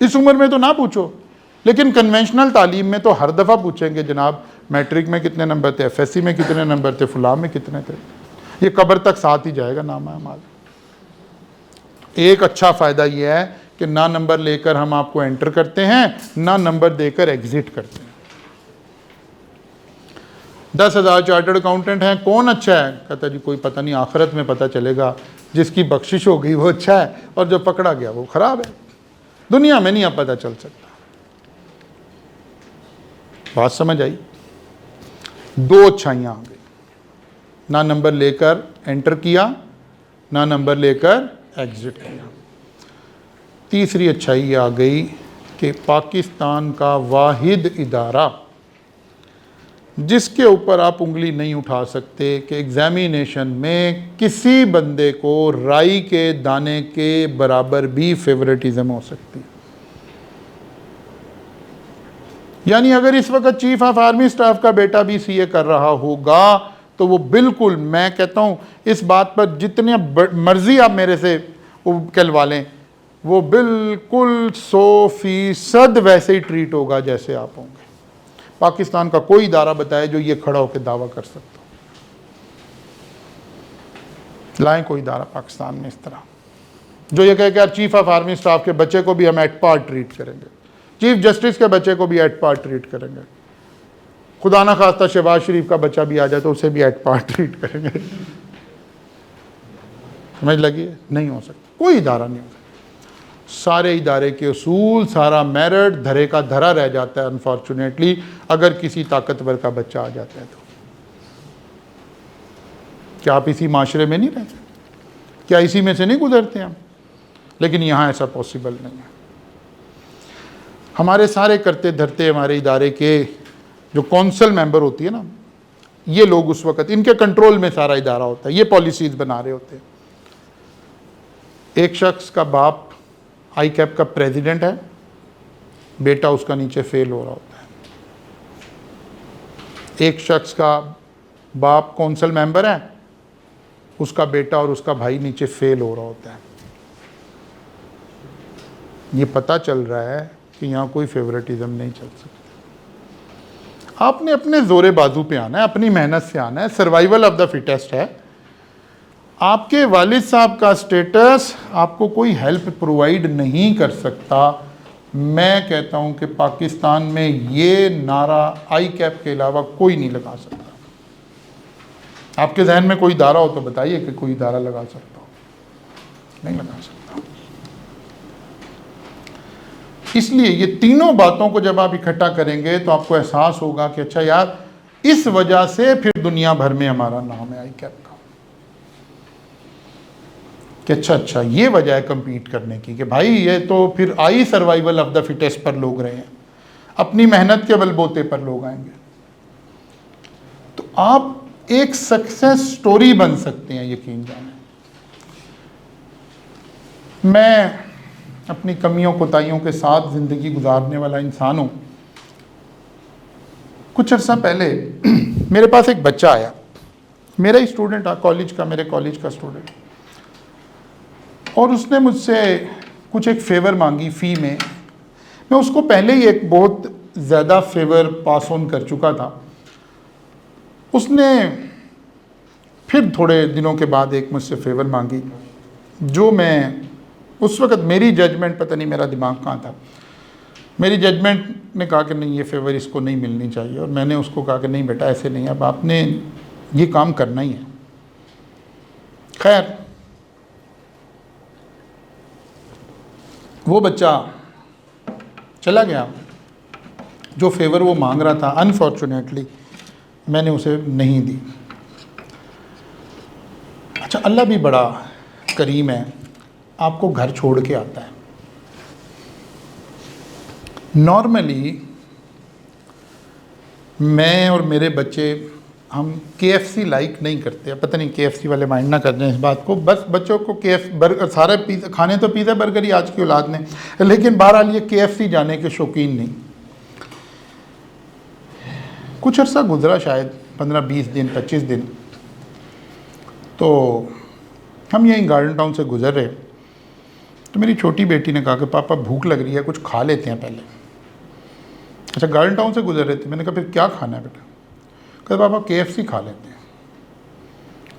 इस उम्र में तो ना पूछो। लेकिन कन्वेंशनल तालीम में तो हर दफ़ा पूछेंगे जनाब मैट्रिक में कितने नंबर थे, एफएससी में कितने नंबर थे, फुला में कितने थे। ये कब्र तक साथ ही जाएगा नामा अमाल। एक अच्छा फ़ायदा ये है कि ना नंबर लेकर हम आपको एंटर करते हैं, ना नंबर देकर एग्जिट करते हैं। 10,000 चार्टर्ड अकाउंटेंट हैं, कौन अच्छा है? कहता जी कोई पता नहीं, आखिरत में पता चलेगा, जिसकी बख्शिश हो गई वो अच्छा है और जो पकड़ा गया वो ख़राब है। दुनिया में नहीं अब पता चल सकता। बात समझ आई? 2 अच्छाइयाँ आ गई, ना नंबर लेकर एंटर किया, ना नंबर लेकर एग्जिट किया। तीसरी अच्छाई आ गई कि पाकिस्तान का वाहिद इदारा जिसके ऊपर आप उंगली नहीं उठा सकते कि एग्जामिनेशन में किसी बंदे को राई के दाने के बराबर भी फेवरेटिज्म हो सकती है। यानी अगर इस वक्त चीफ ऑफ आर्मी स्टाफ का बेटा भी सीए कर रहा होगा तो वो बिल्कुल, मैं कहता हूँ इस बात पर जितने मर्जी आप मेरे से कहलवा लें, वो बिल्कुल 100% वैसे ही ट्रीट होगा जैसे आप होंगे। पाकिस्तान का कोई इदारा बताए जो ये खड़ा होकर दावा कर सकता हो, लाएं कोई इदारा पाकिस्तान में इस तरह जो ये कहे कि यार चीफ ऑफ आर्मी स्टाफ के बच्चे को भी हम एट पार ट्रीट करेंगे, चीफ जस्टिस के बच्चे को भी एट पार ट्रीट करेंगे, खुदा ना खास्ता शहबाज शरीफ का बच्चा भी आ जाए तो उसे भी एट पार ट्रीट करेंगे। समझ लगी? नहीं हो सकता, कोई इदारा नहीं हो सकता। सारे इदारे के उसूल, सारा मेरिट धरे का धरा रह जाता है अनफॉर्चुनेटली अगर किसी ताकतवर का बच्चा आ जाता है तो। क्या आप इसी माशरे में नहीं रहते? क्या इसी में से नहीं गुजरते हम? लेकिन यहाँ ऐसा पॉसिबल नहीं है। हमारे सारे करते धरते हमारे इदारे के जो कौंसल मेंबर होती है ना, ये लोग उस वक़्त इनके कंट्रोल में सारा इदारा होता है, ये पॉलिसीज़ बना रहे होते हैं। एक शख्स का बाप आई कैप का प्रेसिडेंट है, बेटा उसका नीचे फेल हो रहा होता है। एक शख्स का बाप कौंसल मेंबर है, उसका बेटा और उसका भाई नीचे फेल हो रहा होता है। ये पता चल रहा है कि यहाँ कोई फेवरेटिज्म नहीं चल सकता। आपने अपने जोरे बाजू पे आना है, अपनी मेहनत से आना है, सर्वाइवल ऑफ द फिटेस्ट है। आपके वालिद साहब का स्टेटस आपको कोई हेल्प प्रोवाइड नहीं कर सकता। मैं कहता हूं कि पाकिस्तान में ये नारा आई कैप के अलावा कोई नहीं लगा सकता। आपके जहन में कोई दारा हो तो बताइए कि कोई दारा लगा सकता हो, नहीं लगा सकता। इसलिए ये तीनों बातों को जब आप इकट्ठा करेंगे तो आपको एहसास होगा कि अच्छा यार, इस वजह से फिर दुनिया भर में हमारा नाम है आई कैप का, कि अच्छा ये वजह है कंपीट करने की, कि भाई ये तो फिर आई सर्वाइवल ऑफ द फिटेस्ट पर लोग रहे हैं, अपनी मेहनत के बलबूते पर लोग आएंगे। तो आप एक सक्सेस स्टोरी बन सकते हैं, यकीन जाने। मैं अपनी कमियों कोताहियों के साथ ज़िंदगी गुजारने वाला इंसान हूँ। कुछ अर्सा पहले मेरे पास एक बच्चा आया, मेरा ही स्टूडेंट, कॉलेज का, मेरे कॉलेज का स्टूडेंट, और उसने मुझसे कुछ एक फेवर मांगी फ़ी में। मैं उसको पहले ही एक बहुत ज़्यादा फेवर पास ऑन कर चुका था। उसने फिर थोड़े दिनों के बाद एक मुझसे फेवर मांगी, जो मैं उस वक़्त, मेरी जजमेंट, पता नहीं मेरा दिमाग कहाँ था, मेरी जजमेंट ने कहा कि नहीं, ये फेवर इसको नहीं मिलनी चाहिए। और मैंने उसको कहा कि नहीं बेटा, ऐसे नहीं, अब आपने ये काम करना ही है। खैर, वो बच्चा चला गया। जो फेवर वो मांग रहा था, अनफॉर्चुनेटली मैंने उसे नहीं दी। अच्छा, अल्लाह भी बड़ा करीम है, आपको घर छोड़ के आता है। नॉर्मली मैं और मेरे बच्चे, हम KFC लाइक नहीं करते। पता नहीं KFC वाले माइंड ना कर दें इस बात को, बस बच्चों को बर्गर, सारे पिज़्ज़ा खाने तो पिज़्ज़ा बर्गर ही आज की औलाद ने, लेकिन बहरहाल ये KFC जाने के शौकीन नहीं। कुछ अर्सा गुजरा, शायद 15-20 दिन, 25 दिन, तो हम यहीं गार्डन टाउन से गुजर रहे, तो मेरी छोटी बेटी ने कहा कि पापा भूख लग रही है, कुछ खा लेते हैं पहले। अच्छा, गार्डन टाउन से गुजर रहे थे। मैंने कहा फिर क्या खाना है बेटा? कहते पापा KFC खा लेते हैं।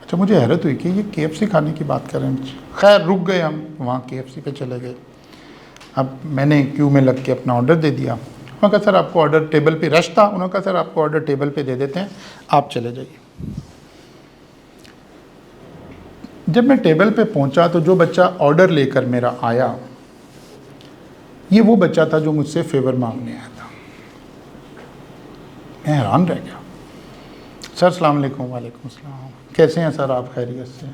अच्छा, मुझे हैरत हुई कि ये KFC खाने की बात कर रहे हैं। खैर, रुक गए हम, वहाँ KFC पे चले गए। अब मैंने क्यू में लग के अपना ऑर्डर दे दिया। उन्होंने कहा सर आपको ऑर्डर टेबल पे, रश था, उन्होंने कहा सर आपको ऑर्डर टेबल पे दे देते हैं, आप चले जाइए। जब मैं टेबल पे पहुंचा तो जो बच्चा ऑर्डर लेकर मेरा आया, ये वो बच्चा था जो मुझसे फेवर मांगने आया था। मैं हैरान रह गया। सर अस्सलाम वालेकुम। वालेकुम अस्सलाम। कैसे हैं सर आप? खैरियत से?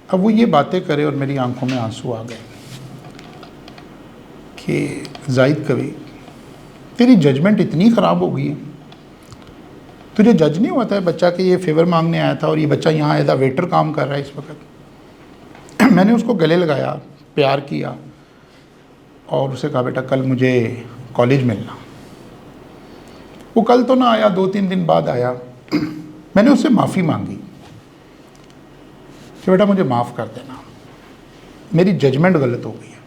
अब वो ये बातें करे और मेरी आंखों में आंसू आ गए कि जाहिद कभी तेरी जजमेंट इतनी ख़राब हो गई है, तुझे जज नहीं होता है बच्चा कि ये फेवर मांगने आया था और ये बच्चा यहाँ एज अ वेटर काम कर रहा है इस वक्त। मैंने उसको गले लगाया, प्यार किया और उसे कहा बेटा कल मुझे कॉलेज मिलना। वो कल तो ना आया, 2-3 दिन बाद आया। मैंने उससे माफ़ी मांगी कि बेटा मुझे माफ़ कर देना, मेरी जजमेंट गलत हो गई है।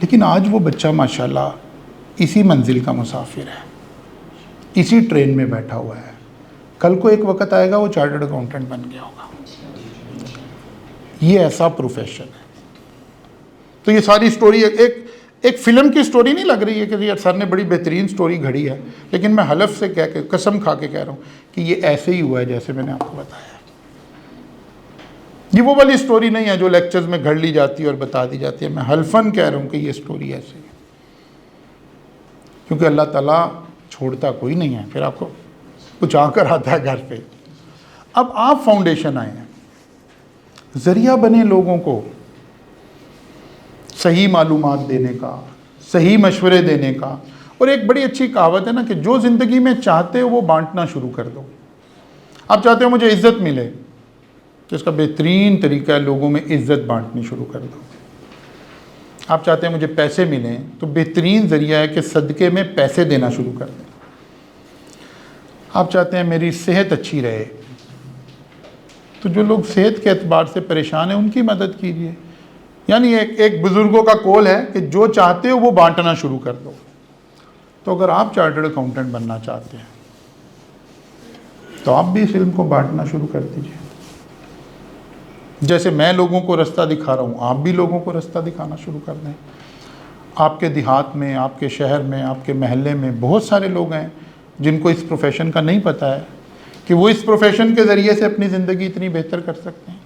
लेकिन आज वो बच्चा माशाल्लाह इसी मंजिल का मुसाफिर है, इसी ट्रेन में बैठा हुआ है। कल को एक वक्त आएगा वो चार्टर्ड अकाउंटेंट बन गया होगा। ये ऐसा प्रोफेशन है। तो ये सारी स्टोरी एक फ़िल्म की स्टोरी नहीं लग रही है कि यार सर ने बड़ी बेहतरीन स्टोरी घड़ी है, लेकिन मैं हलफ से कह के, कसम खा के कह रहा हूँ कि ये ऐसे ही हुआ है जैसे मैंने आपको बताया। ये वो वाली स्टोरी नहीं है जो लेक्चर्स में घड़ ली जाती है और बता दी जाती है। मैं हल्फन कह रहा हूँ कि ये स्टोरी ऐसी है, क्योंकि अल्लाह ताला छोड़ता कोई नहीं है, फिर आपको पहुँचा कर आता है घर पे। अब आप फाउंडेशन आए हैं, ज़रिया बने लोगों को सही मालूमात देने का, सही मशवरे देने का। और एक बड़ी अच्छी कहावत है ना कि जो ज़िंदगी में चाहते हो वो बांटना शुरू कर दो। आप चाहते हो मुझे इज़्ज़त मिले, तो इसका बेहतरीन तरीका है लोगों में इज़्ज़त बांटनी शुरू कर दो। आप चाहते हैं मुझे पैसे मिलें, तो बेहतरीन ज़रिया है कि सदक़े में पैसे देना शुरू कर दें। आप चाहते हैं मेरी सेहत अच्छी रहे, तो जो लोग सेहत के एतबार से परेशान हैं उनकी मदद कीजिए। यानी एक बुज़ुर्गों का कौल है कि जो चाहते हो वो बांटना शुरू कर दो। तो अगर आप चार्टर्ड अकाउंटेंट बनना चाहते हैं तो आप भी इस इल्म को बांटना शुरू कर दीजिए। जैसे मैं लोगों को रास्ता दिखा रहा हूँ, आप भी लोगों को रास्ता दिखाना शुरू कर दें। आपके देहात में, आपके शहर में, आपके महल्ले में बहुत सारे लोग हैं जिनको इस प्रोफेशन का नहीं पता है कि वो इस प्रोफेशन के ज़रिए से अपनी ज़िंदगी इतनी बेहतर कर सकते हैं।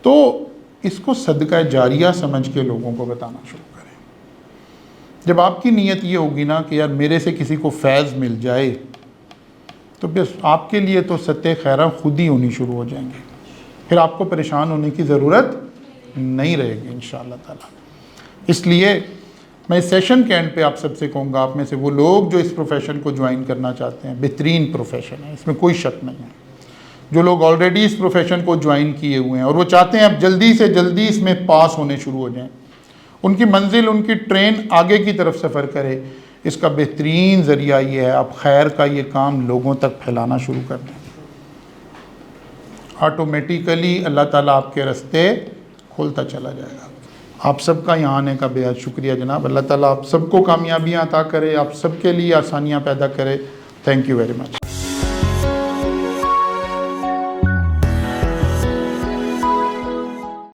तो इसको सदका जारिया समझ के लोगों को बताना शुरू करें। जब आपकी नीयत ये होगी ना कि यार मेरे से किसी को फैज़ मिल जाए, तो बस आपके लिए तो सत्ते खैरा खुद ही होनी शुरू हो जाएंगे, फिर आपको परेशान होने की ज़रूरत नहीं रहेगी इंशाअल्लाह ताला। इसलिए मैं इस सेशन के एंड पे आप सबसे कहूँगा, आप में से वो लोग जो इस प्रोफेशन को ज्वाइन करना चाहते हैं, बेहतरीन प्रोफेशन है, इसमें कोई शक नहीं है। जो लोग ऑलरेडी इस प्रोफेशन को ज्वाइन किए हुए हैं और वो चाहते हैं अब जल्दी से जल्दी इसमें पास होने शुरू हो जाएं, उनकी मंजिल, उनकी ट्रेन आगे की तरफ सफ़र करे, इसका बेहतरीन ज़रिया ये है आप खैर का ये काम लोगों तक फैलाना शुरू कर दें। ऑटोमेटिकली अल्लाह ताला आपके रास्ते खोलता चला जाएगा। आप सबका यहाँ आने का बेहद शुक्रिया जनाब। अल्लाह ताला आप सबको कामयाबियाँ अता करे, आप सबके लिए आसानियाँ पैदा करे। Thank you very much.